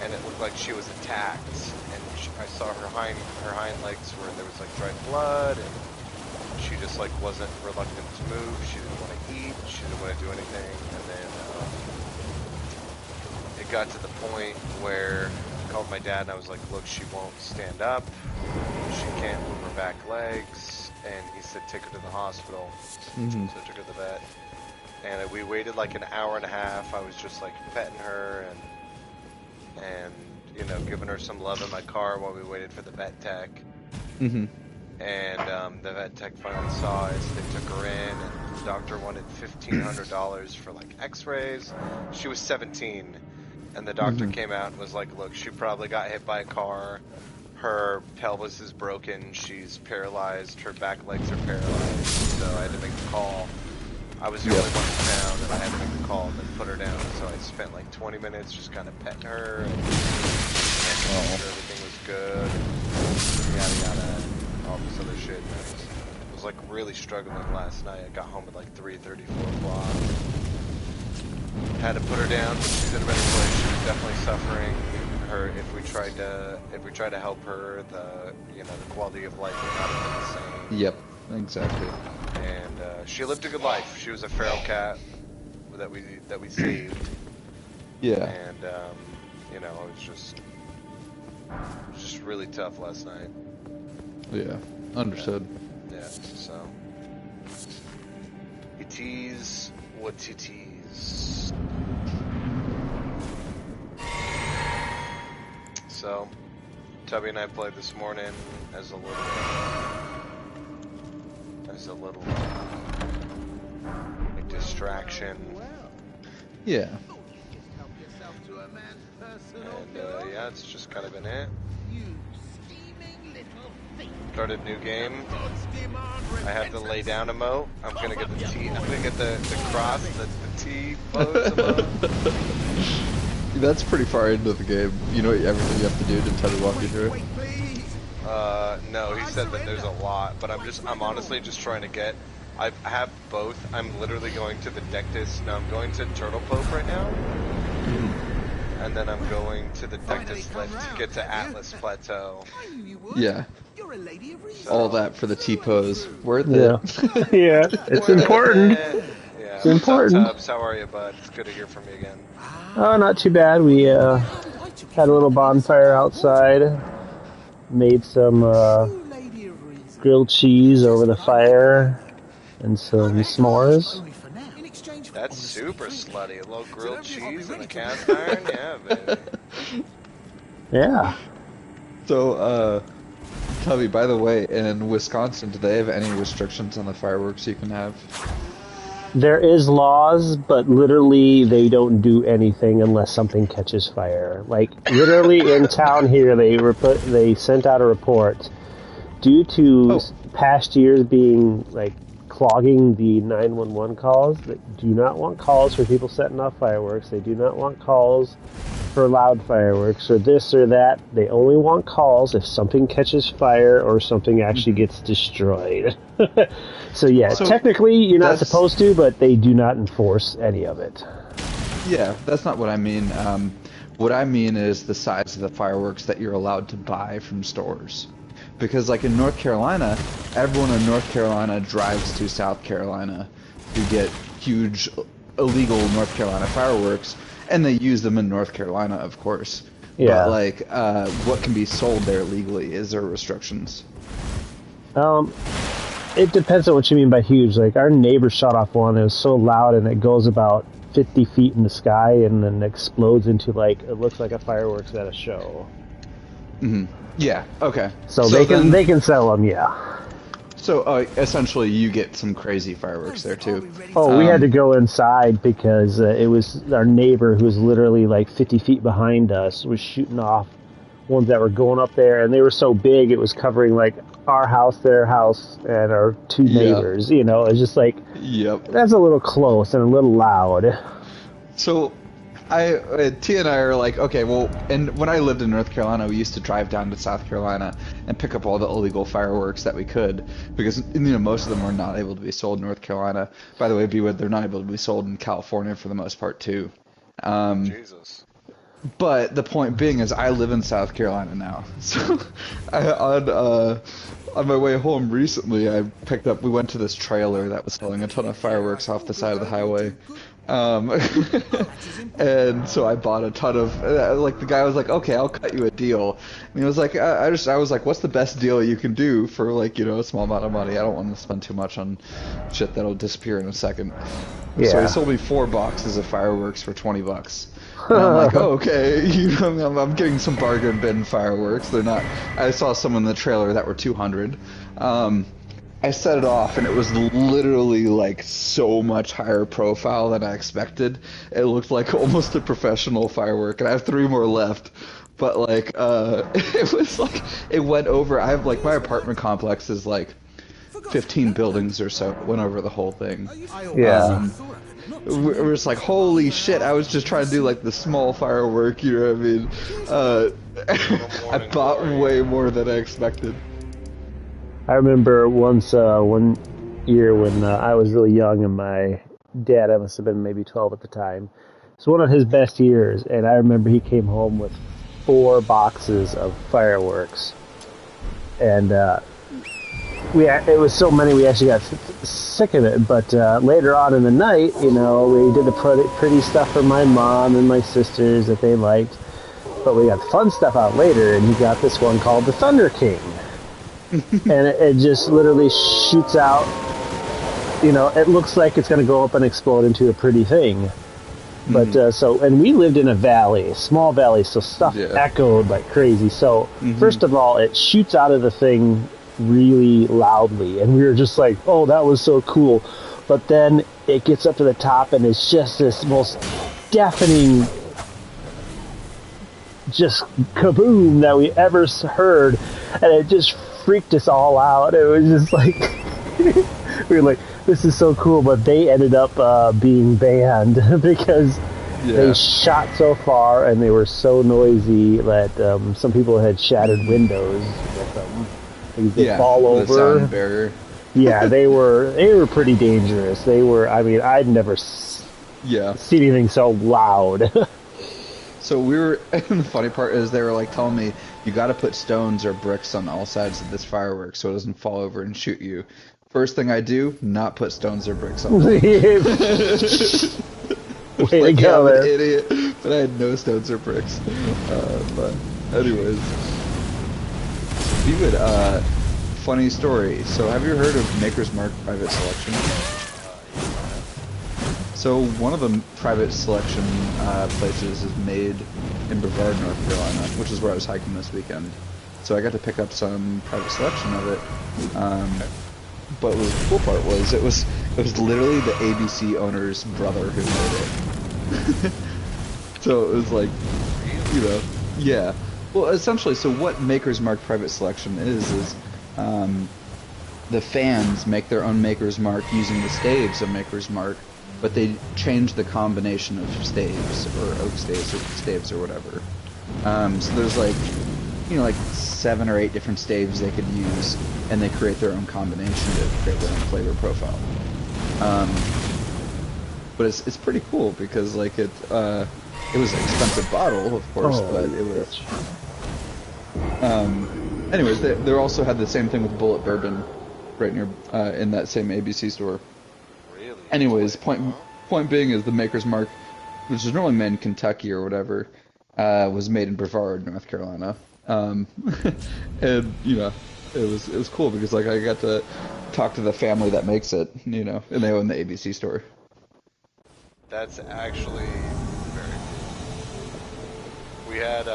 [SPEAKER 8] and it looked like she was attacked. And I saw her hind legs where there was like dried blood, and she just like wasn't reluctant to move. She didn't want to eat. She didn't want to do anything. And then it got to the point where I called my dad and I was like, look, she won't stand up. She can't move her back legs. And he said, take her to the hospital. So I took her to the vet. And we waited like an hour and a half. I was just like petting her and you know, giving her some love in my car while we waited for the vet tech. And the vet tech finally saw us. They took her in, and the doctor wanted $1,500 for like x-rays. She was 17, and the doctor came out and was like, look, she probably got hit by a car. Her pelvis is broken. She's paralyzed. Her back legs are paralyzed. So I had to make the call. I was the only one in town, and I had to make the call and then put her down. So I spent like 20 minutes just kind of petting her and making sure everything was good. Yada yada. All this other shit. I was like really struggling last night. I got home at like 3:30, 4 o'clock. Had to put her down. She's in a better place. She was definitely suffering. If we tried to help her, the quality of life would not have been the same.
[SPEAKER 7] Yep, exactly.
[SPEAKER 8] And she lived a good life. She was a feral cat that we saved.
[SPEAKER 7] Yeah.
[SPEAKER 8] And it was just really tough last night.
[SPEAKER 7] Yeah, understood.
[SPEAKER 8] Yeah, so it is what it is. So, Tubby and I played this morning as a little distraction.
[SPEAKER 7] Yeah.
[SPEAKER 8] And yeah, it's just kind of been it. Started a new game. I have the lay down emote. I'm gonna get the T. I'm gonna get the cross, the T pose emote.
[SPEAKER 7] That's pretty far into the game. You know everything you have to do to tell you walk you through it?
[SPEAKER 8] No, he said that there's a lot, but I'm honestly just trying to get. I have both. I'm literally going to the Dectus. No, I'm going to Turtle Pope right now. And then I'm going to the Dectus lift to get to Atlas Plateau.
[SPEAKER 7] Yeah.
[SPEAKER 8] So,
[SPEAKER 7] all that for the T-pose. Worth it.
[SPEAKER 2] Yeah, it's important.
[SPEAKER 8] Yeah.
[SPEAKER 2] It's important.
[SPEAKER 8] Tubbs, how are you, bud? It's good to hear from you again.
[SPEAKER 2] Oh, not too bad. We had a little bonfire outside. Made some grilled cheese over the fire and some s'mores.
[SPEAKER 8] That's super slutty. A little grilled cheese and a cast iron? Yeah, baby.
[SPEAKER 2] Yeah.
[SPEAKER 7] So, Tubby, by the way, in Wisconsin, do they have any restrictions on the fireworks you can have?
[SPEAKER 2] There is laws, but literally they don't do anything unless something catches fire. Like, literally in town here, they sent out a report. Due to past years being, like, clogging the 911 calls, they do not want calls for people setting off fireworks. They do not want calls for loud fireworks or this or that. They only want calls if something catches fire or something actually gets destroyed. So technically you're not supposed to, but they do not enforce any of it.
[SPEAKER 7] Yeah, that's not what I mean. What I mean is the size of the fireworks that you're allowed to buy from stores. Because like in North Carolina, everyone in North Carolina drives to South Carolina to get huge illegal North Carolina fireworks, and they use them in North Carolina, of course.
[SPEAKER 2] Yeah.
[SPEAKER 7] But like, what can be sold there legally? Is there restrictions?
[SPEAKER 2] It depends on what you mean by huge. Like, our neighbor shot off one that was so loud and it goes about 50 feet in the sky and then explodes into, like, it looks like a fireworks at a show.
[SPEAKER 7] Mm-hmm. Yeah, okay.
[SPEAKER 2] So they can sell them, yeah.
[SPEAKER 7] So essentially you get some crazy fireworks there too.
[SPEAKER 2] Oh, we had to go inside because it was our neighbor who was literally like 50 feet behind us was shooting off ones that were going up there, and they were so big it was covering like our house, their house, and our two neighbors. You know, it's just like, that's a little close and a little loud.
[SPEAKER 7] So T and I are like, okay, well, and when I lived in North Carolina, we used to drive down to South Carolina and pick up all the illegal fireworks that we could, because most of them are not able to be sold in North Carolina. By the way, they're not able to be sold in California for the most part too.
[SPEAKER 8] Jesus.
[SPEAKER 7] But the point being is I live in South Carolina now. So on my way home recently, we went to this trailer that was selling a ton of fireworks off the side of the highway. And so I bought a ton of, like, the guy was like, okay, I'll cut you a deal. And he was like, I was like, what's the best deal you can do for, like, you know, a small amount of money? I don't want to spend too much on shit that'll disappear in a second.
[SPEAKER 2] Yeah.
[SPEAKER 7] So he sold me 4 boxes of fireworks for $20. And I'm like, oh, okay, I'm getting some bargain bin fireworks. They're not. I saw some in the trailer that were 200. I set it off, and it was literally like so much higher profile than I expected. It looked like almost a professional firework, and I have 3 more left. But like, it was like it went over. I have like my apartment complex is like 15 buildings or so. It went over the whole thing.
[SPEAKER 2] Yeah.
[SPEAKER 7] We're just like, holy shit, I was just trying to do like the small firework, you know what I mean? I bought way more than I expected.
[SPEAKER 2] I remember once, one year when I was really young, and my dad, I must have been maybe 12 at the time. It's one of his best years, and I remember he came home with 4 boxes of fireworks. And it was so many we actually got sick of it. But later on in the night, you know, we did the pretty stuff for my mom and my sisters that they liked. But we got the fun stuff out later, and he got this one called the Thunder King. And it just literally shoots out, you know, it looks like it's going to go up and explode into a pretty thing. But and we lived in a valley, small valley, so stuff echoed like crazy. So first of all, it shoots out of the thing really loudly, and we were just like, oh, that was so cool. But then it gets up to the top, and it's just this most deafening just kaboom that we ever heard, and it just freaked us all out. It was just like we were like, this is so cool. But they ended up being banned because they shot so far and they were so noisy that some people had shattered windows with them. They fall over.
[SPEAKER 7] The sound barrier.
[SPEAKER 2] Yeah, they were pretty dangerous. They were. I mean, I'd never seen anything so loud.
[SPEAKER 7] So we were, and the funny part is they were like telling me, you got to put stones or bricks on all sides of this firework so it doesn't fall over and shoot you. First thing I do, not put stones or bricks on it.
[SPEAKER 2] Way to go,
[SPEAKER 7] I'm an idiot, but I had no stones or bricks. But anyways, we would, funny story. So have you heard of Maker's Mark Private Selection? So one of the private selection places is made in Brevard, North Carolina, which is where I was hiking this weekend. So I got to pick up some private selection of it. But the cool part was it was literally the ABC owner's brother who made it. So it was like, you know, yeah. Well, essentially, so what Maker's Mark Private Selection is the fans make their own Maker's Mark using the staves of Maker's Mark, but they change the combination of staves, or oak staves or whatever. So there's like, you know, like 7 or 8 different staves they could use, and they create their own combination to create their own flavor profile. But it's pretty cool because like it was an expensive bottle, of course, but it was. Anyways, they also had the same thing with Bullet Bourbon, right near in that same ABC store. Anyways, point being is the Maker's Mark, which is normally made in Kentucky or whatever, was made in Brevard, North Carolina. And you know, it was cool because like I got to talk to the family that makes it, you know, and they own the ABC store.
[SPEAKER 8] That's actually very cool. We had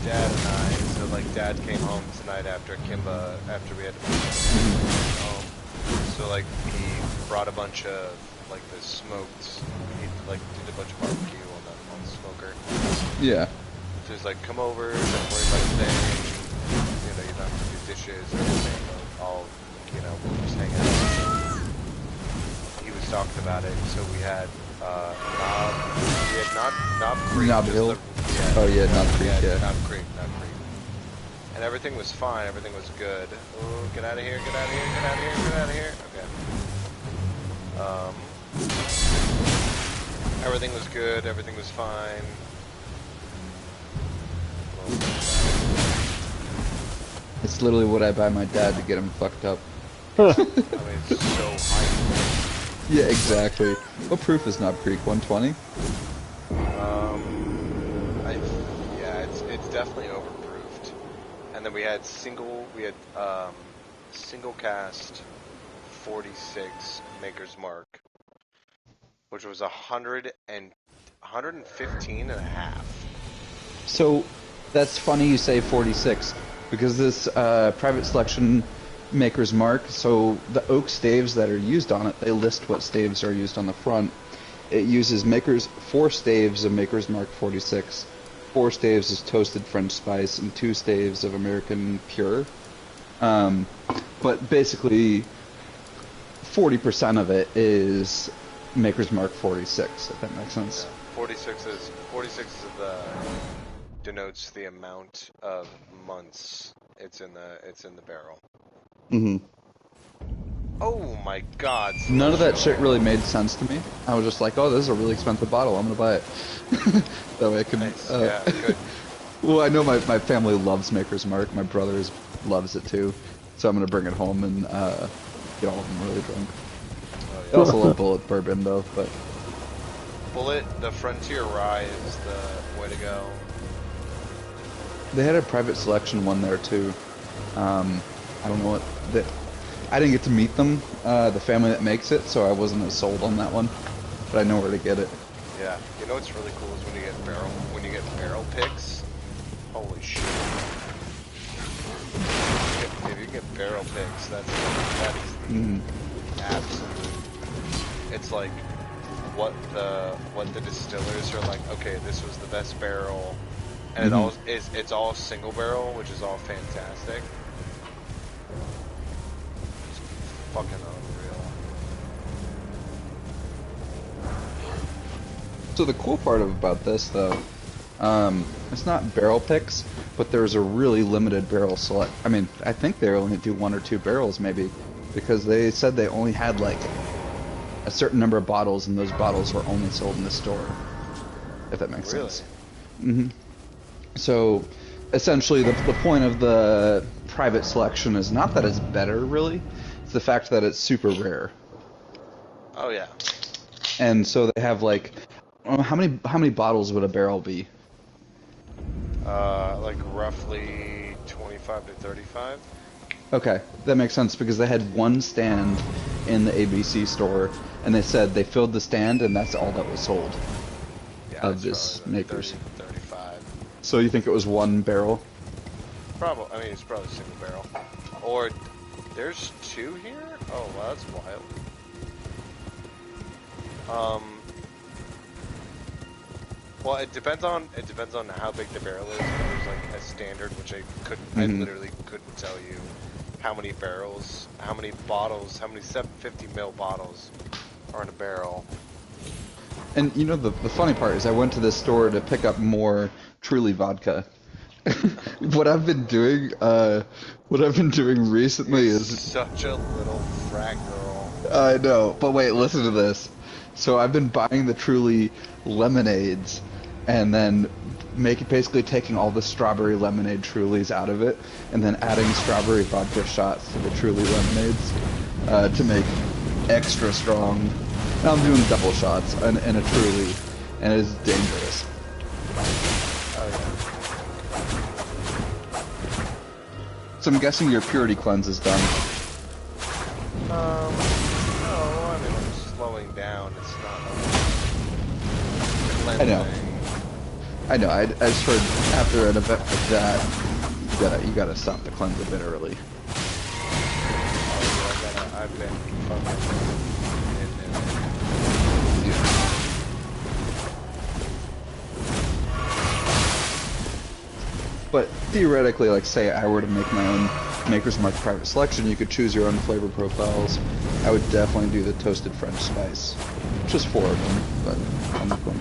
[SPEAKER 8] Dad and I, so like Dad came home tonight after we had to home. So like he brought a bunch of like the smoked, he like did a bunch of barbecue on the smoker.
[SPEAKER 7] Yeah.
[SPEAKER 8] So he's like, come over, don't worry about a thing, you know, you don't have to do dishes or anything, I'll, you know, we'll just hang out. He was talking about it, so we had Knob Creek.
[SPEAKER 7] Knob Hill? Oh yeah, Knob Creek, yeah.
[SPEAKER 8] Knob Creek. And everything was fine, everything was good. Oh, get out of here, get out of here, get out of here, get out of here. Okay. Um, everything was good. Everything was fine.
[SPEAKER 7] It's literally what I buy my dad to get him fucked up.
[SPEAKER 8] I mean, it's so high.
[SPEAKER 7] Yeah, exactly. What proof is Knob Creek? 120?
[SPEAKER 8] Yeah, it's definitely overproofed. And then we had single cast 46 Maker's Mark, which was 115 and a half.
[SPEAKER 7] So, that's funny you say 46, because this private selection Maker's Mark, so the oak staves that are used on it, they list what staves are used on the front. It uses 4 staves of Maker's Mark 46, 4 staves of toasted French spice, and 2 staves of American Pure. But basically, 40% of it is Maker's Mark 46, if that makes sense.
[SPEAKER 8] Yeah, 46 is denotes the amount of months it's in the barrel.
[SPEAKER 7] Mm-hmm.
[SPEAKER 8] Oh my god.
[SPEAKER 7] None of that shit really made sense to me. I was just like, oh, this is a really expensive bottle. I'm going to buy it. That way I can...
[SPEAKER 8] Nice. Yeah, good.
[SPEAKER 7] Well, I know my family loves Maker's Mark. My brother loves it too. So I'm going to bring it home and get all of them really drunk.
[SPEAKER 8] Oh,
[SPEAKER 7] I also love Bullet Bourbon, though. But
[SPEAKER 8] Bullet, the Frontier Rye is the way to go.
[SPEAKER 7] they had a private selection one there too. I don't know what... I didn't get to meet them, the family that makes it, so I wasn't as sold on that one. But I know where to get it.
[SPEAKER 8] Yeah, you know what's really cool is when you get barrel picks. Holy shit! If you get barrel picks, that is the absolute. It's like what the distillers are like. Okay, this was the best barrel, and it's all single barrel, which is all fantastic. Fucking unreal.
[SPEAKER 7] So the cool part about this, though, it's not barrel picks, but there's a really limited barrel select. I mean, I think they only do 1 or 2 barrels, maybe, because they said they only had like a certain number of bottles, and those bottles were only sold in the store. If that makes sense. Mm-hmm. So, essentially, the point of the private selection is not that it's better, really. The fact that it's super rare.
[SPEAKER 8] Oh yeah.
[SPEAKER 7] And so they have like, how many bottles would a barrel be?
[SPEAKER 8] Like roughly 25 to 35.
[SPEAKER 7] Okay, that makes sense because they had one stand in the ABC store, and they said they filled the stand, and that's all that was sold of this Maker's.
[SPEAKER 8] 30, 35.
[SPEAKER 7] So you think it was one barrel?
[SPEAKER 8] Probably. I mean, it's probably single barrel. Or there's 2 here. Oh, wow, that's wild. Well, it depends on how big the barrel is. But there's like a standard, which I literally couldn't tell you how many barrels, how many bottles, how many 750 ml bottles are in a barrel.
[SPEAKER 7] And you know the funny part is I went to this store to pick up more Truly vodka. What I've been doing recently
[SPEAKER 8] You're
[SPEAKER 7] is
[SPEAKER 8] such a little frat girl.
[SPEAKER 7] I know, but wait, listen to this. So I've been buying the Truly lemonades, and then basically taking all the strawberry lemonade Trulies out of it, and then adding strawberry vodka shots to the Truly lemonades to make extra strong. Now I'm doing double shots in a Truly, and it's dangerous.
[SPEAKER 8] Oh yeah.
[SPEAKER 7] So I'm guessing your purity cleanse is done.
[SPEAKER 8] No, I mean I'm slowing down. It's not
[SPEAKER 7] I know. I just heard after an event like that, you gotta stop the cleanse a bit early.
[SPEAKER 8] Oh, I've been fucking
[SPEAKER 7] But theoretically, like say I were to make my own Maker's Mark private selection, you could choose your own flavor profiles. I would definitely do the toasted French spice. Just 4 of them, but I'll make one.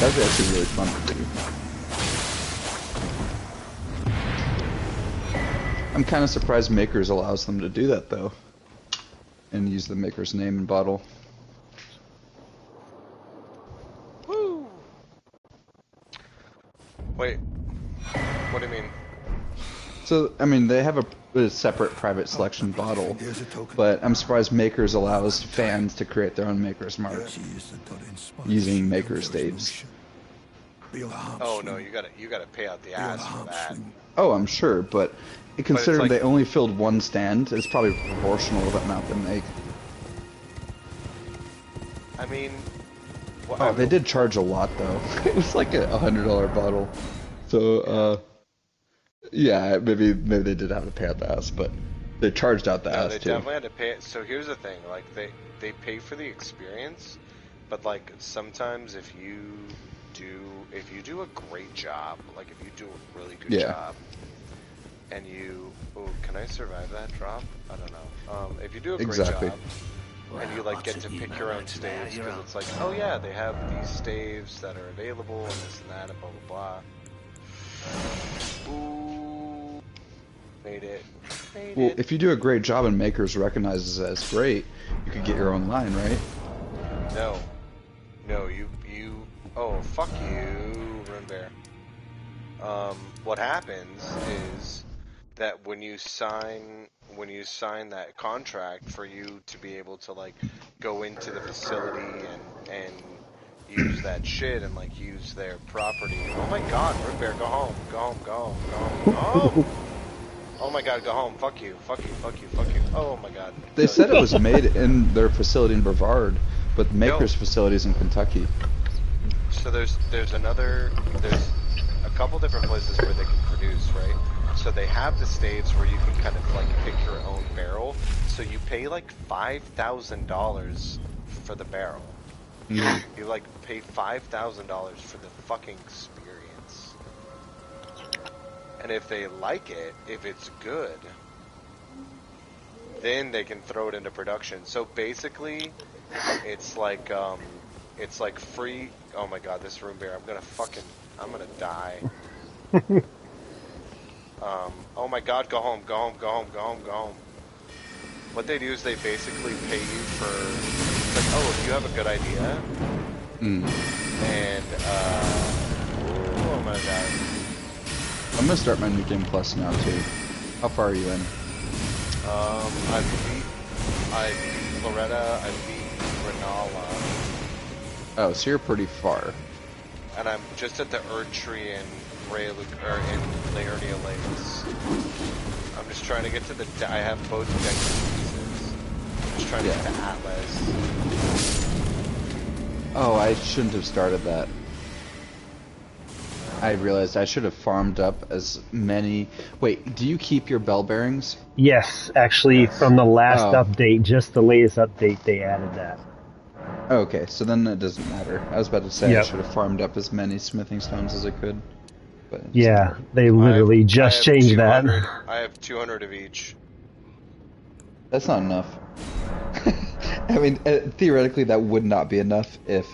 [SPEAKER 7] That'd be actually really fun to do. I'm kind of surprised Makers allows them to do that though, and use the Maker's name and bottle.
[SPEAKER 8] Woo! Wait, what do you mean?
[SPEAKER 7] So, I mean, they have a separate private selection bottle, but I'm surprised Makers allows fans to create their own Maker's Mark using Maker's staves.
[SPEAKER 8] Oh no, you gotta pay out the ass for that.
[SPEAKER 7] Oh, I'm sure, but considering
[SPEAKER 8] like,
[SPEAKER 7] they only filled one stand, it's probably proportional to the amount they make.
[SPEAKER 8] I mean,
[SPEAKER 7] oh, they did charge a lot though. It was like a $100 bottle. So, yeah, maybe they did have to pay out the ass, but they charged out the ass
[SPEAKER 8] they
[SPEAKER 7] too.
[SPEAKER 8] definitely had to pay it. So here's the thing, like they pay for the experience, but like sometimes if you do a great job, like if you do a really good job, and can I survive that drop? I don't know. If you do a great job, and you like get to pick your own staves, because it's like, oh yeah, they have these staves that are available and this and that and blah blah blah. Ooh, made it.
[SPEAKER 7] Well, if you do a great job and Makers recognizes it as great, you could get your own line, right?
[SPEAKER 8] No, you. Oh, fuck you, Rune Bear. What happens is that when you sign that contract for you to be able to like go into the facility and use that shit and like use their property. Oh my god, Rune Bear, go home. Go home, go home, go home, go home. Oh my god, go home. Fuck you, fuck you, fuck you, fuck you. Oh my god.
[SPEAKER 7] They said it was made in their facility in Brevard, but Maker's facility is in Kentucky.
[SPEAKER 8] So there's a couple different places where they can produce, right? So they have the states where you can kind of like pick your own barrel. So you pay like $5,000 for the barrel.
[SPEAKER 7] Mm-hmm.
[SPEAKER 8] You like pay $5,000 for the fucking experience. And if they like it, if it's good, then they can throw it into production. So basically, it's like free. Oh my god, this Rune Bear! I'm gonna die. Oh my god, go home, go home, go home, go home, go home. What they do is they basically pay you for, it's like, oh, if you have a good idea, and, oh my god.
[SPEAKER 7] I'm gonna start my New Game Plus now too. How far are you in?
[SPEAKER 8] I beat Loretta, I beat Renala.
[SPEAKER 7] Oh, so you're pretty far.
[SPEAKER 8] And I'm just at the Erdtree in Laernia Lakes. I'm just trying to get to I have both Daggers pieces. I'm just trying to get to Atlas.
[SPEAKER 7] Oh, I shouldn't have started that. I realized I should have farmed up as many... Wait, do you keep your bell bearings?
[SPEAKER 2] Yes, actually, from the last update, just the latest update, they added that.
[SPEAKER 7] Okay, so then it doesn't matter. I was about to say I
[SPEAKER 2] Yep.
[SPEAKER 7] should have farmed up as many smithing stones as I could. But
[SPEAKER 2] yeah, they literally just changed that.
[SPEAKER 8] I have 200 of each.
[SPEAKER 7] That's not enough. I mean, theoretically, that would not be enough if...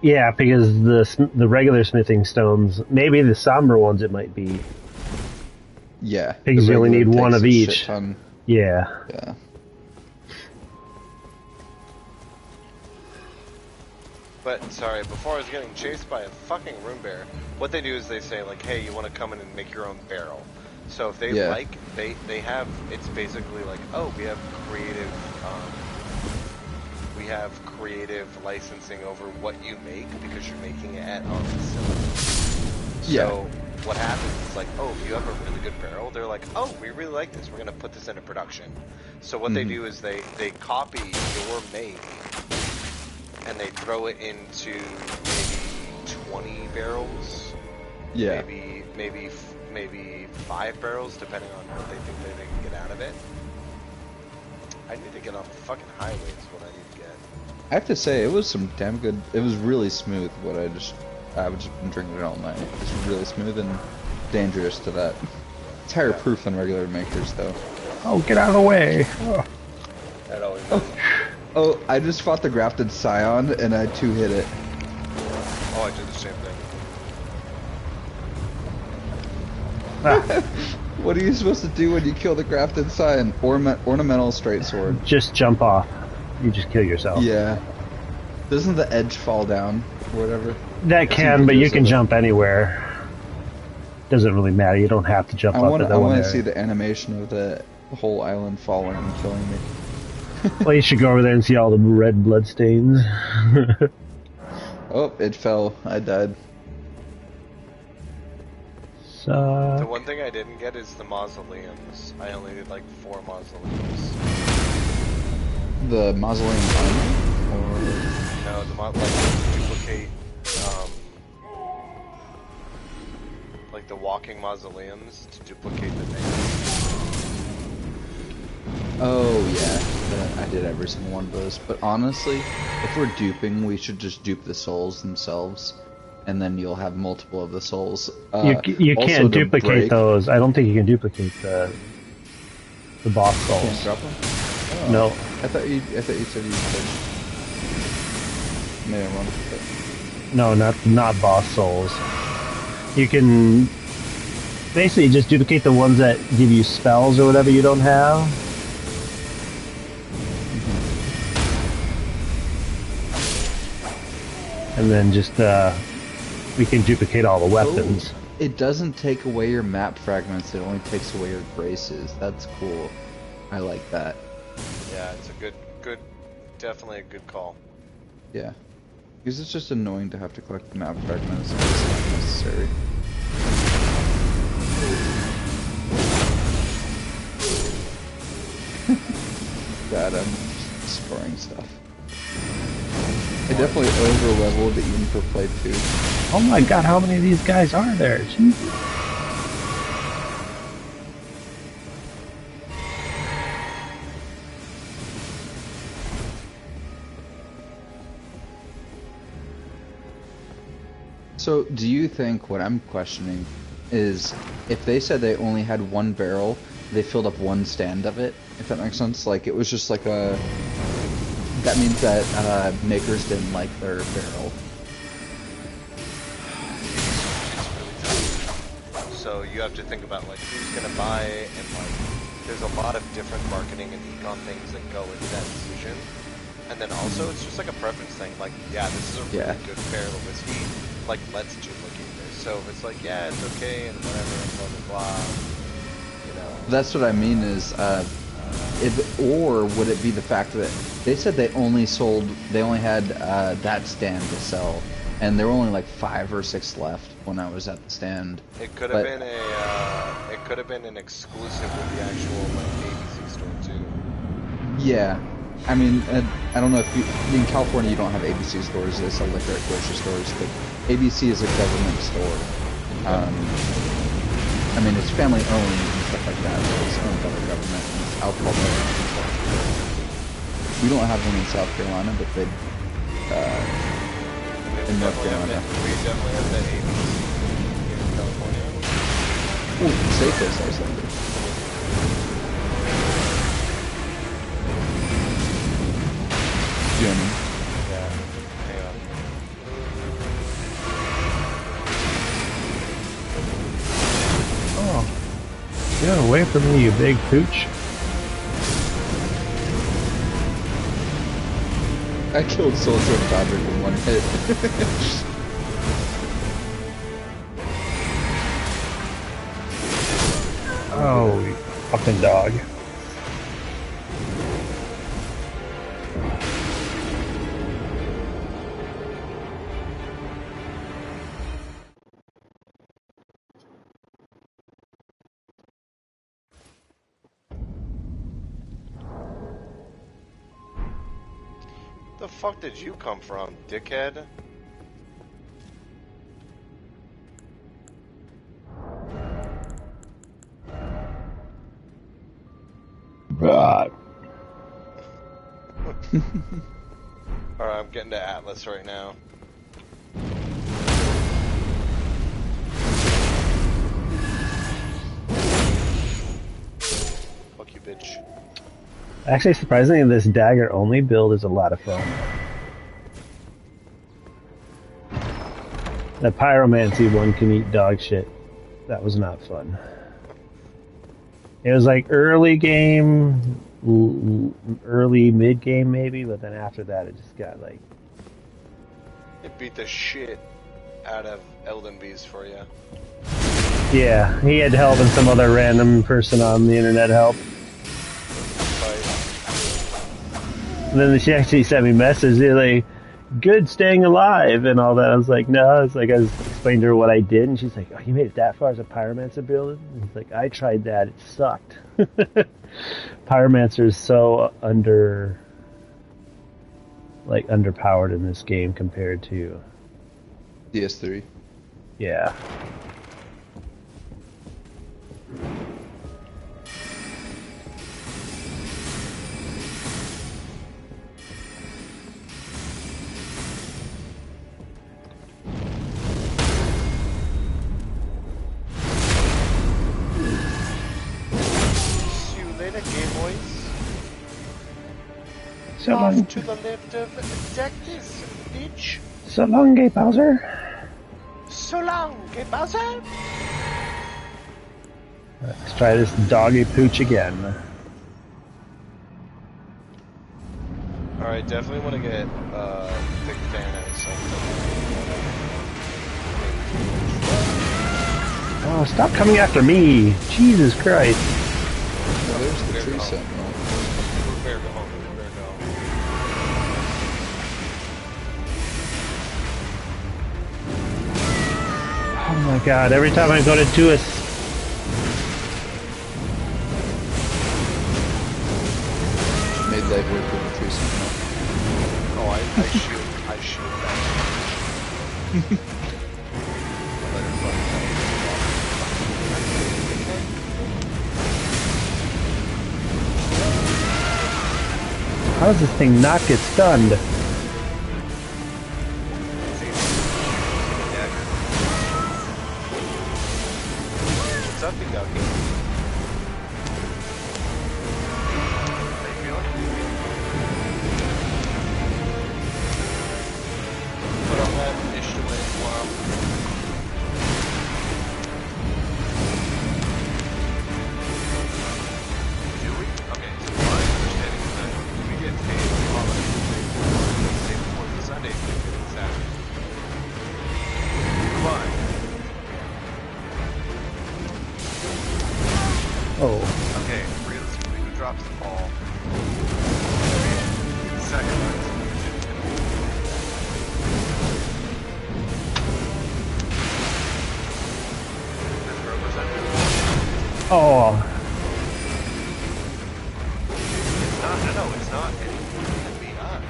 [SPEAKER 2] Yeah, because the regular smithing stones, maybe the somber ones it might be.
[SPEAKER 7] Yeah.
[SPEAKER 2] Because you only need one of each.
[SPEAKER 7] Ton.
[SPEAKER 2] Yeah.
[SPEAKER 7] Yeah.
[SPEAKER 8] But, sorry, before I was getting chased by a fucking Rune Bear, what they do is they say, like, hey, you want to come in and make your own barrel. So if they they have, it's basically like, oh, we have creative licensing over what you make because you're making it at our facility. So what happens is like, oh, if you have a really good barrel, they're like, oh, we really like this, we're going to put this into production. So what they do is they copy your make and they throw it into maybe 20 barrels.
[SPEAKER 7] Yeah.
[SPEAKER 8] Maybe 5 barrels, depending on what they think they can get out of it. I need to get off the fucking highway is what I need to get.
[SPEAKER 7] I have to say, it was some damn good... It was really smooth, I've just been drinking it all night. It's really smooth and dangerous to that. It's higher proof than regular Makers, though.
[SPEAKER 2] Oh, get out of the way! Oh.
[SPEAKER 8] That always
[SPEAKER 7] Oh, I just fought the Grafted Scion, and I 2-hit it.
[SPEAKER 8] Oh, I did the same thing.
[SPEAKER 7] What are you supposed to do when you kill the grafted sign? Ornamental straight sword.
[SPEAKER 2] Just jump off. You just kill yourself.
[SPEAKER 7] Yeah. Doesn't the edge fall down or whatever?
[SPEAKER 2] That can, but you can jump anywhere. Doesn't really matter. You don't have to jump up.
[SPEAKER 7] I want to see the animation of the whole island falling and killing me.
[SPEAKER 2] Well, you should go over there and see all the red blood stains.
[SPEAKER 7] Oh, it fell. I died.
[SPEAKER 2] So...
[SPEAKER 8] The one thing I didn't get is the mausoleums. I only did like 4 mausoleums.
[SPEAKER 7] The mausoleum armor? Or...
[SPEAKER 8] No, like duplicate, like the walking mausoleums to duplicate the thing.
[SPEAKER 7] Oh yeah, I did every single one of those. But honestly, if we're duping, we should just dupe the souls themselves, and then you'll have multiple of the souls.
[SPEAKER 2] You can't duplicate those. I don't think you can duplicate the boss souls.
[SPEAKER 7] Can't drop them? Oh.
[SPEAKER 2] No.
[SPEAKER 7] I thought you said you could. Maybe I'm wrong. But...
[SPEAKER 2] No, not boss souls. You can basically just duplicate the ones that give you spells or whatever you don't have. And then just, we can duplicate all the weapons.
[SPEAKER 7] Oh, it doesn't take away your map fragments, it only takes away your graces. That's cool. I like that.
[SPEAKER 8] Yeah, it's a good, definitely a good call.
[SPEAKER 7] Yeah. Because it's just annoying to have to collect the map fragments if it's not necessary. God, I'm just destroying stuff. I definitely over-leveled even for play 2.
[SPEAKER 2] Oh my god, how many of these guys are there? Jesus.
[SPEAKER 7] So, do you think what I'm questioning is if they said they only had one barrel, they filled up one stand of it? If that makes sense? Like, it was just like a... That means that makers didn't like their barrel.
[SPEAKER 8] So you have to think about like who's gonna buy, and like there's a lot of different marketing and econ things that go into that decision. And then also it's just like a preference thing. Like, yeah, this is a really good barrel of whiskey. Like, let's duplicate this. So if it's like, yeah, it's okay and whatever and blah blah blah. You know.
[SPEAKER 7] That's what I mean is, or would it be the fact that they said they only had that stand to sell, and there were only like 5 or 6 left when I was at the stand.
[SPEAKER 8] It could have been an exclusive with the actual like ABC store too.
[SPEAKER 7] Yeah, I mean, I don't know if in California you don't have ABC stores; they sell liquor at grocery stores. But ABC is a government store. I mean, it's family owned and stuff like that. But it's owned by the government. And it's alcohol beverage and stuff. We don't have one in South Carolina, but they in North Carolina.
[SPEAKER 8] We definitely have that ABC here in California.
[SPEAKER 7] Oh, Seiko's Icelandic. German.
[SPEAKER 8] Yeah. Hang on.
[SPEAKER 2] Oh. Get away from me, you big pooch.
[SPEAKER 7] I killed Soldier Fabric in one hit.
[SPEAKER 2] Oh, you fucking dog.
[SPEAKER 8] The fuck did you come from, dickhead?
[SPEAKER 2] God.
[SPEAKER 8] Alright, I'm getting to Atlas right now. Fuck you, bitch.
[SPEAKER 2] Actually, surprisingly, this dagger only build is a lot of fun. The pyromancy one can eat dog shit. That was not fun. It was like early game, early mid game maybe, but then after that it just got like.
[SPEAKER 8] It beat the shit out of Elden bees for you.
[SPEAKER 2] Yeah, he had help and some other random person on the internet helped. And then she actually sent me a message, like, good staying alive and all that. I was like, no. It's like I explained to her what I did, and she's like, oh, you made it that far as a pyromancer build? And it's like, I tried that. It sucked. Pyromancer is so underpowered in this game compared to
[SPEAKER 7] DS3.
[SPEAKER 2] Yeah.
[SPEAKER 8] See you later, Game Boys.
[SPEAKER 2] So
[SPEAKER 8] Off
[SPEAKER 2] long.
[SPEAKER 8] to the left of Daggers, bitch.
[SPEAKER 2] So long, Gay Bowser.
[SPEAKER 8] So long, Gay Bowser.
[SPEAKER 2] Let's try this doggy pooch again.
[SPEAKER 8] Alright, definitely want to get Big Thanos.
[SPEAKER 2] Oh, stop coming after me! Jesus Christ.
[SPEAKER 7] Oh, there's the tree sentinel.
[SPEAKER 8] Bear go home, bear go.
[SPEAKER 2] Oh my god, every time I go to do a...
[SPEAKER 7] Made light work with the tree sentinel.
[SPEAKER 8] Oh, I shoot that.
[SPEAKER 2] How does this thing not get stunned?
[SPEAKER 8] What's up, big doggy? How you feeling? Put on that initiative as well. Do we? Okay, so my understanding is that we get paid on holiday Wednesday before the Sunday, Saturday. Fine.
[SPEAKER 2] Oh.
[SPEAKER 8] Okay, realistically, who drops the ball? Second one. As representative.
[SPEAKER 2] Oh.
[SPEAKER 8] It's not, no, it's not anything to be us.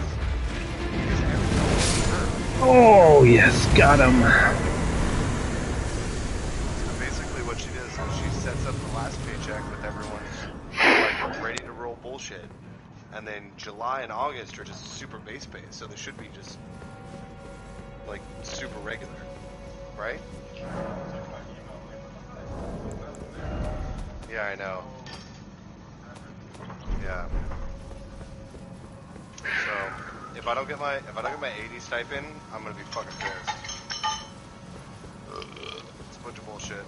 [SPEAKER 8] Because everyone's hurt.
[SPEAKER 2] Oh, yes, got him.
[SPEAKER 8] So basically what she does is she sets up the last paycheck with everyone's like ready to roll bullshit. And then July and August are just super base pay, so they should be just like super regular. Right? Yeah, I know. Yeah. So if I don't get my 80 stipend, I'm gonna be fucking pissed. It's a bunch of bullshit.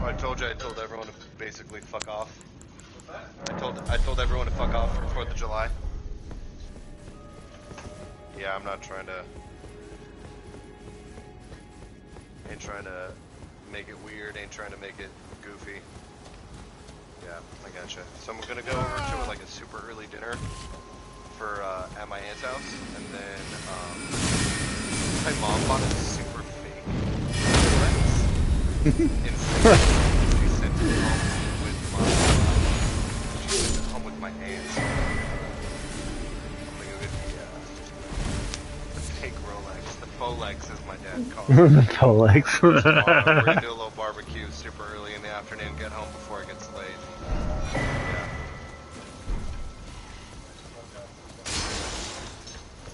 [SPEAKER 8] Oh, I told everyone to basically fuck off. I told everyone to fuck off for 4th of July. Yeah, I'm not trying to. Ain't trying to make it weird. Ain't trying to make it goofy. Yeah, I gotcha. So I'm gonna go over to like a super early dinner for at my aunt's house, and then my mom bought a super fake T-Rex. She sent it home with my. She sent it home with my aunt. I'm gonna go get the fake Rolex. The Folex, as my dad calls it.
[SPEAKER 2] The Folex.
[SPEAKER 8] We're gonna do a little barbecue super early in the afternoon. Get home before it gets late. Yeah.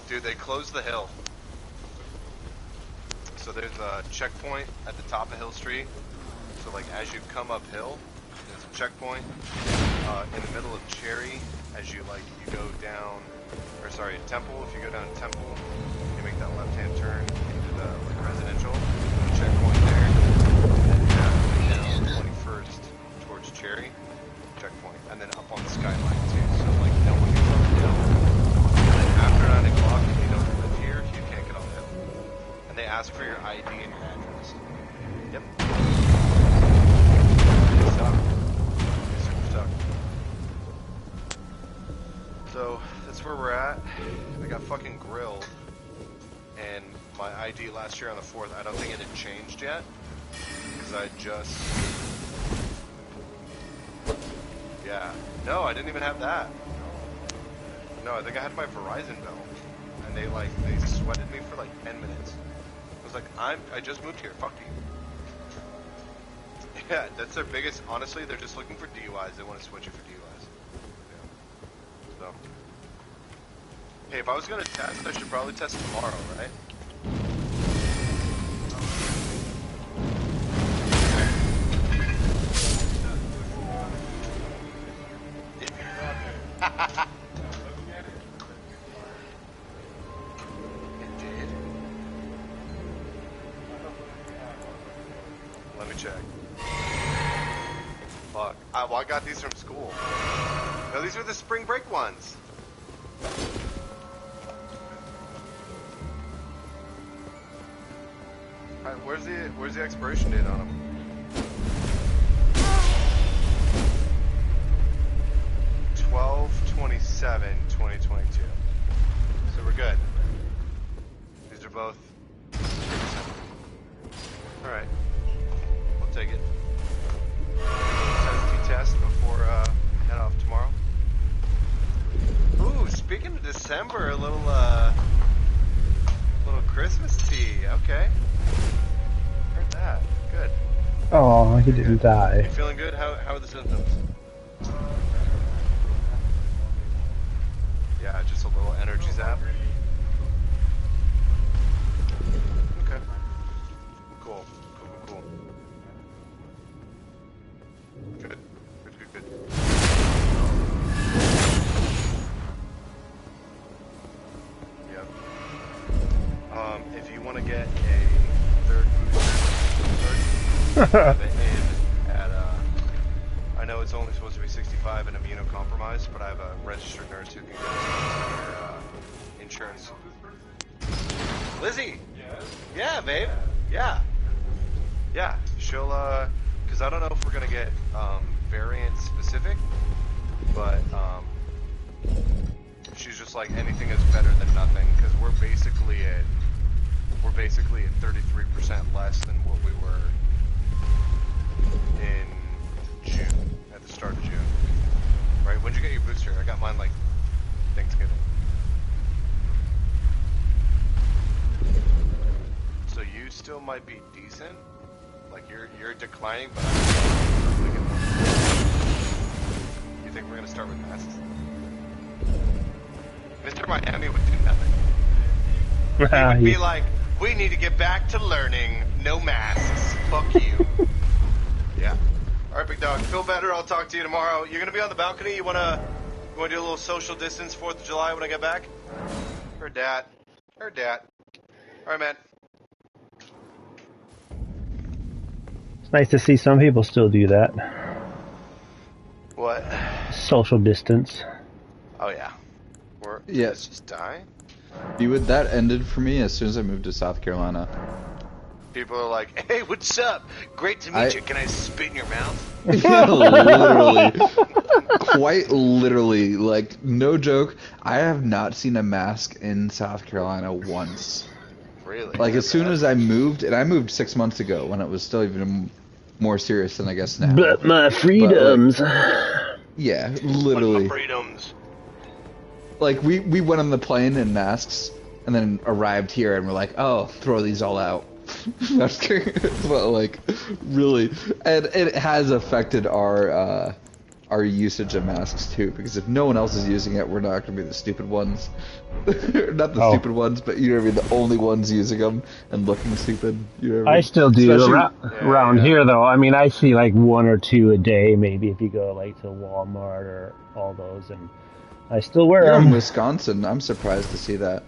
[SPEAKER 8] Dude, they closed the hill. So there's a checkpoint at the top of Hill Street. So like as you come uphill, there's a checkpoint. in the middle of Cherry, as you go down, or sorry, Temple. If you go down Temple, you make that left-hand turn into the residential checkpoint there, and then down 21st towards Cherry checkpoint, and then up on the skyline too. So no one can come down. And then after 9 o'clock, if you don't live here, you can't get on the hill. And they ask for your ID and your address. Yep. It sucked. It super sucked. So that's where we're at. I got fucking grilled, and my ID last year on the 4th, I don't think it had changed yet, because I just, yeah, no, I didn't even have that. No, I think I had my Verizon bill, and they sweated me for 10 minutes. I was like, I just moved here, fuck you. Yeah, that's their biggest, honestly, they're just looking for DUIs, they want to switch you for DUIs. Yeah. So. Hey, if I was gonna test, I should probably test tomorrow, right? It did? Let me check. Fuck. Well, I got these from school. No, these are the spring break ones. Alright, where's the expiration date on them? $12/27/2022. So we're good. These are both. Alright. We'll take it. Necessity test before head off tomorrow. Ooh, speaking of December, a little Christmas tea. Okay. Heard that. Good.
[SPEAKER 2] Oh, he didn't die.
[SPEAKER 8] You feeling good? How are the symptoms? Yeah, just a little energy zap. Okay. Cool. Good. Yep. If you want to get a third booster, I know it's only supposed to be 65 and immunocompromised, but I have a registered nurse who can get your insurance. Lizzie! Yeah, babe. Yeah. She'll, because I don't know if we're going to get variant specific, but she's just like, anything is better than nothing, because we're basically at 33% less than what we were in June, at the start of June. Right? When'd you get your booster? I got mine Thanksgiving. So you still might be decent. You're declining, but you think we're gonna start with masks? Mr. Miami would do nothing. He would be like, we need to get back to learning, no masks. Fuck you. Yeah. Alright, big dog. Feel better. I'll talk to you tomorrow. You're gonna be on the balcony? You wanna do a little social distance 4th of July when I get back? Heard that. Alright, man.
[SPEAKER 2] It's nice to see some people still do that.
[SPEAKER 8] What?
[SPEAKER 2] Social distance.
[SPEAKER 8] Oh, yeah.
[SPEAKER 7] Yeah.
[SPEAKER 8] Let's just die?
[SPEAKER 7] That ended for me as soon as I moved to South Carolina.
[SPEAKER 8] People are like, hey, what's up? Great to meet you. Can I spit in your mouth?
[SPEAKER 7] Yeah, literally. Quite literally. No joke, I have not seen a mask in South Carolina once.
[SPEAKER 8] Really?
[SPEAKER 7] As soon as I moved, and I moved 6 months ago when it was still even more serious than I guess now.
[SPEAKER 2] But my freedoms.
[SPEAKER 7] Yeah, literally.
[SPEAKER 8] But my freedoms.
[SPEAKER 7] We went on the plane in masks, and then arrived here, and we're like, oh, throw these all out. But really, and it has affected our our usage of masks too, because if no one else is using it, we're not going to be the stupid ones. Not the stupid ones, but you know what I mean, the only ones using them and looking stupid. You know what I mean?
[SPEAKER 2] I still do.
[SPEAKER 7] Especially,
[SPEAKER 2] Around here, though, I mean, I see like 1 or 2 a day, maybe if you go like to Walmart or all those, and I still wear
[SPEAKER 7] you're
[SPEAKER 2] them.
[SPEAKER 7] in Wisconsin. I'm surprised to see that.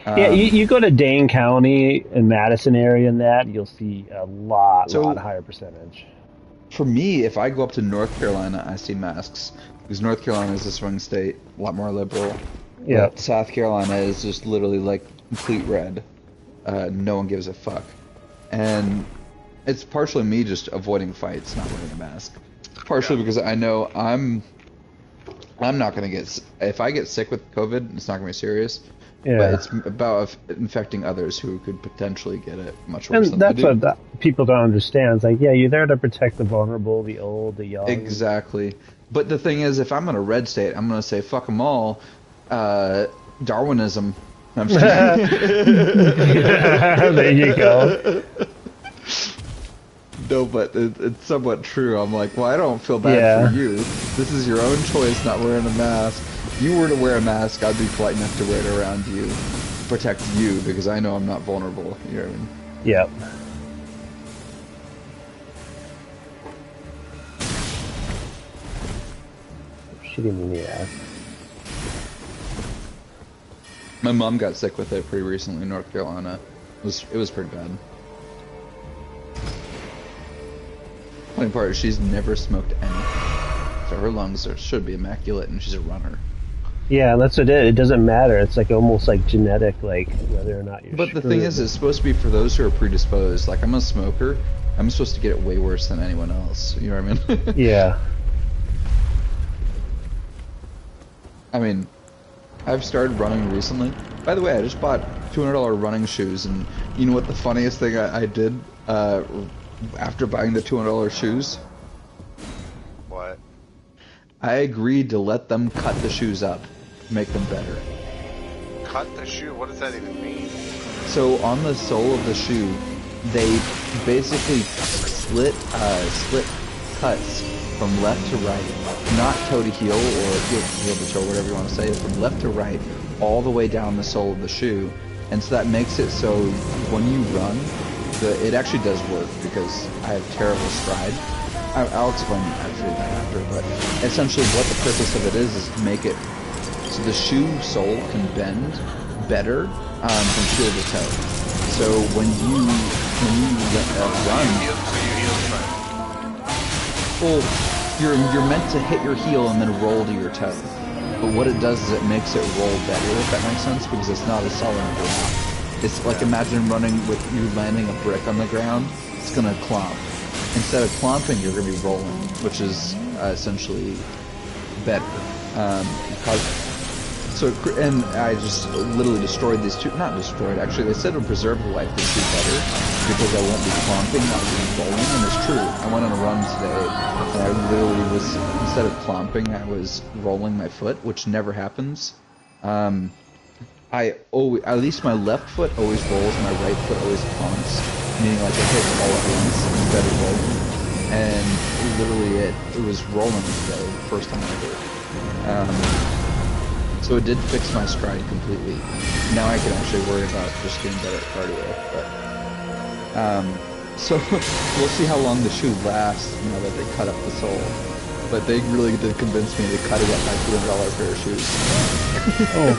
[SPEAKER 2] Yeah, you go to Dane County and Madison area and that, you'll see a lot higher percentage.
[SPEAKER 7] For me, if I go up to North Carolina, I see masks. Because North Carolina is a swing state, a lot more liberal.
[SPEAKER 2] Yeah.
[SPEAKER 7] But South Carolina is just literally like complete red. No one gives a fuck. And it's partially me just avoiding fights, not wearing a mask. Partially because I know I'm not going to get... If I get sick with COVID, it's not going to be serious.
[SPEAKER 2] Yeah.
[SPEAKER 7] But it's about infecting others who could potentially get it much worse
[SPEAKER 2] and
[SPEAKER 7] than I do.
[SPEAKER 2] that's what people don't understand. It's like, yeah, you're there to protect the vulnerable, the old, the young.
[SPEAKER 7] Exactly. But the thing is, if I'm in a red state, I'm going to say, fuck them all. Darwinism. I'm just
[SPEAKER 2] there you go.
[SPEAKER 7] No, but it's somewhat true. I'm like, well, I don't feel bad for you. This is your own choice not wearing a mask. If you were to wear a mask, I'd be polite enough to wear it around you, to protect you, because I know I'm not vulnerable. You know what I mean?
[SPEAKER 2] Yep. Shooting me in the ass.
[SPEAKER 7] My mom got sick with it pretty recently in North Carolina. It was pretty bad. Funny part is she's never smoked any. So her lungs should be immaculate, and she's a runner.
[SPEAKER 2] Yeah, that's what it doesn't matter. It's like almost like genetic, like whether or not you're
[SPEAKER 7] But the thing is, it's supposed to be for those who are predisposed. Like, I'm a smoker. I'm supposed to get it way worse than anyone else. You know what I mean?
[SPEAKER 2] Yeah.
[SPEAKER 7] I mean, I've started running recently. By the way, I just bought $200 running shoes, and you know what the funniest thing I did after buying the $200 shoes?
[SPEAKER 8] What?
[SPEAKER 7] I agreed to let them cut the shoes up, make them better.
[SPEAKER 8] Cut the shoe? What does that even mean?
[SPEAKER 7] So on the sole of the shoe, they basically slit cuts from left to right, not toe to heel or heel to toe, whatever you want to say, from left to right, all the way down the sole of the shoe, and so that makes it so when you run, it actually does work because I have terrible stride. I'll explain actually that after, but essentially what the purpose of it is to make it so the shoe sole can bend better from heel to toe. So when you run, well, you're meant to hit your heel and then roll to your toe. But what it does is it makes it roll better, if that makes sense, because it's not as solid on the ground. It's like imagine running with you landing a brick on the ground. It's gonna clomp. Instead of clomping, you're gonna be rolling, which is essentially better. And I just literally destroyed these two. Not destroyed, actually. They said it would preserve the life of the shoe better because I won't be clomping, not be rolling. And it's true. I went on a run today, and I literally was, instead of clomping, I was rolling my foot, which never happens. At least my left foot always rolls, my right foot always clomps, meaning like it hits all at once instead of rolling. And literally it was rolling today, first time ever. So it did fix my stride completely. Now I can actually worry about just getting better at cardio. But so we'll see how long the shoe lasts now that they cut up the sole. But they really did convince me to cut it up my $200 pair of shoes.
[SPEAKER 2] Oh.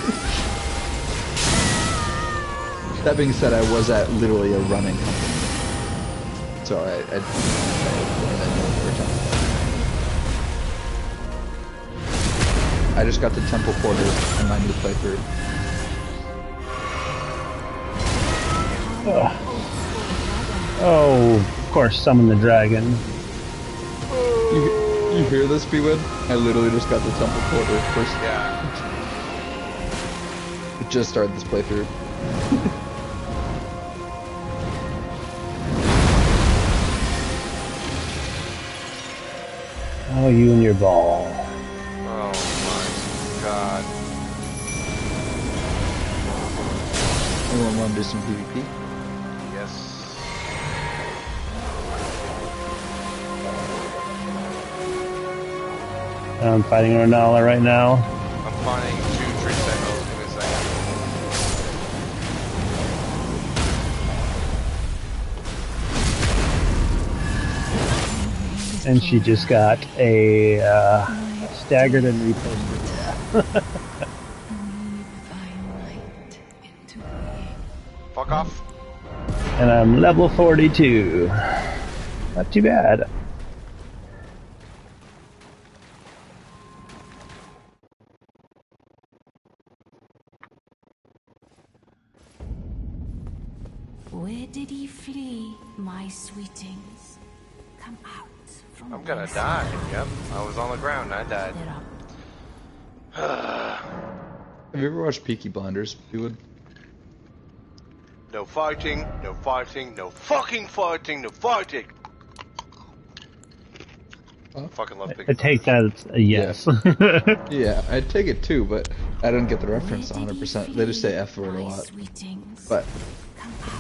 [SPEAKER 7] That being said, I was at literally a running company, so I know what we're talking about. I just got the Temple Quarter in my new playthrough.
[SPEAKER 2] Oh, of course, summon the dragon.
[SPEAKER 7] You hear this, B-Win? I literally just got the Temple Quarter first.
[SPEAKER 8] Yeah.
[SPEAKER 7] I just started this playthrough.
[SPEAKER 2] Oh, you and your ball.
[SPEAKER 8] Oh my god.
[SPEAKER 7] Anyone want to do some PvP?
[SPEAKER 8] Yes.
[SPEAKER 2] I'm fighting Renala right now.
[SPEAKER 8] I'm finding 2 tree sentinels. Give me a second.
[SPEAKER 2] And she just got a staggered and reposted.
[SPEAKER 8] Fuck off.
[SPEAKER 2] And I'm level 42. Not too bad.
[SPEAKER 4] Where did he flee, my sweetings? Come out from
[SPEAKER 8] I'm gonna
[SPEAKER 4] whence
[SPEAKER 8] die.
[SPEAKER 4] you
[SPEAKER 8] Yep, I was on the ground. I died.
[SPEAKER 4] there are
[SPEAKER 7] Have you ever watched Peaky Blinders? You would.
[SPEAKER 8] No fighting, no fighting, no fucking fighting, no fighting.
[SPEAKER 7] Huh?
[SPEAKER 8] Fucking love Peaky
[SPEAKER 2] I take that as a yes.
[SPEAKER 7] Yeah, I take it too, but I don't get the reference 100%. They just say F word a lot. But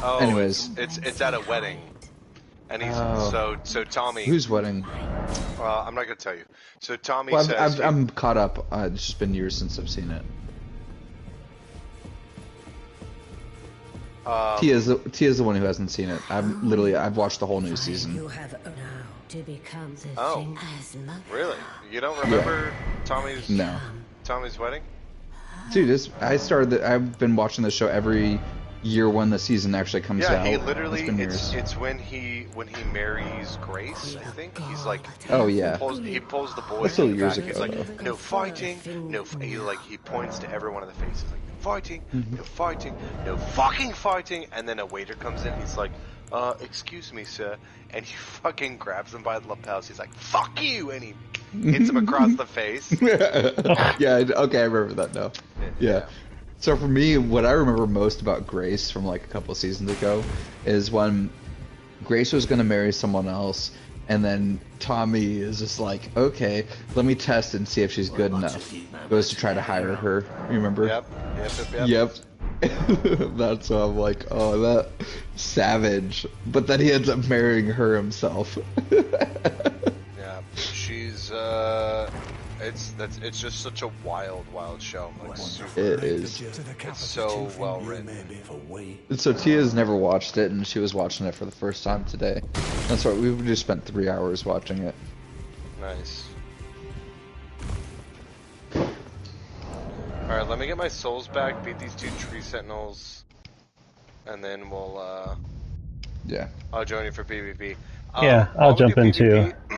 [SPEAKER 8] Oh,
[SPEAKER 7] anyways,
[SPEAKER 8] it's at a wedding, and he's so Tommy.
[SPEAKER 7] whose wedding?
[SPEAKER 8] I'm not gonna tell you. So Tommy
[SPEAKER 7] Well,
[SPEAKER 8] says
[SPEAKER 7] I'm caught up. It's just been years since I've seen it. Tia's the one who hasn't seen it. I've watched the whole new season.
[SPEAKER 4] you have now to become the
[SPEAKER 8] Oh.
[SPEAKER 4] thing as mother.
[SPEAKER 8] really? You don't remember Tommy's
[SPEAKER 7] No,
[SPEAKER 8] Tommy's wedding?
[SPEAKER 7] dude, I've been watching the show every year when the season actually comes
[SPEAKER 8] Yeah,
[SPEAKER 7] out.
[SPEAKER 8] he literally
[SPEAKER 7] It's been years.
[SPEAKER 8] it's when he marries Grace. I think he's like
[SPEAKER 7] Oh yeah.
[SPEAKER 8] he pulls the boys
[SPEAKER 7] That's still
[SPEAKER 8] in the
[SPEAKER 7] years
[SPEAKER 8] back. He's
[SPEAKER 7] ago,
[SPEAKER 8] like,
[SPEAKER 7] though.
[SPEAKER 8] no fighting, no. He points to everyone in the face. He's like, no fighting, no fighting, no fucking fighting. And then a waiter comes in. He's like, excuse me, sir. And he fucking grabs him by the lapels. He's like, fuck you, and he hits him across the face.
[SPEAKER 7] Yeah, okay, I remember that now. Yeah. So for me, what I remember most about Grace from like a couple seasons ago is when Grace was going to marry someone else, and then Tommy is just like, okay, let me test and see if she's good enough. Goes to try to hire her. You remember?
[SPEAKER 8] Yep.
[SPEAKER 7] That's why I'm like, oh, that savage. But then he ends up marrying her himself.
[SPEAKER 8] Yeah, she's it's just such a wild show. Like, super,
[SPEAKER 7] It is.
[SPEAKER 8] it's so well written.
[SPEAKER 7] So Tia's never watched it, and she was watching it for the first time today. That's right. We just spent 3 hours watching it.
[SPEAKER 8] Nice. All right, let me get my souls back. Beat these 2 tree sentinels, and then we'll
[SPEAKER 7] Yeah.
[SPEAKER 8] I'll join you for PvP.
[SPEAKER 2] Yeah, I'll
[SPEAKER 8] while we
[SPEAKER 2] jump
[SPEAKER 8] do
[SPEAKER 2] in
[SPEAKER 8] PvP,
[SPEAKER 2] too.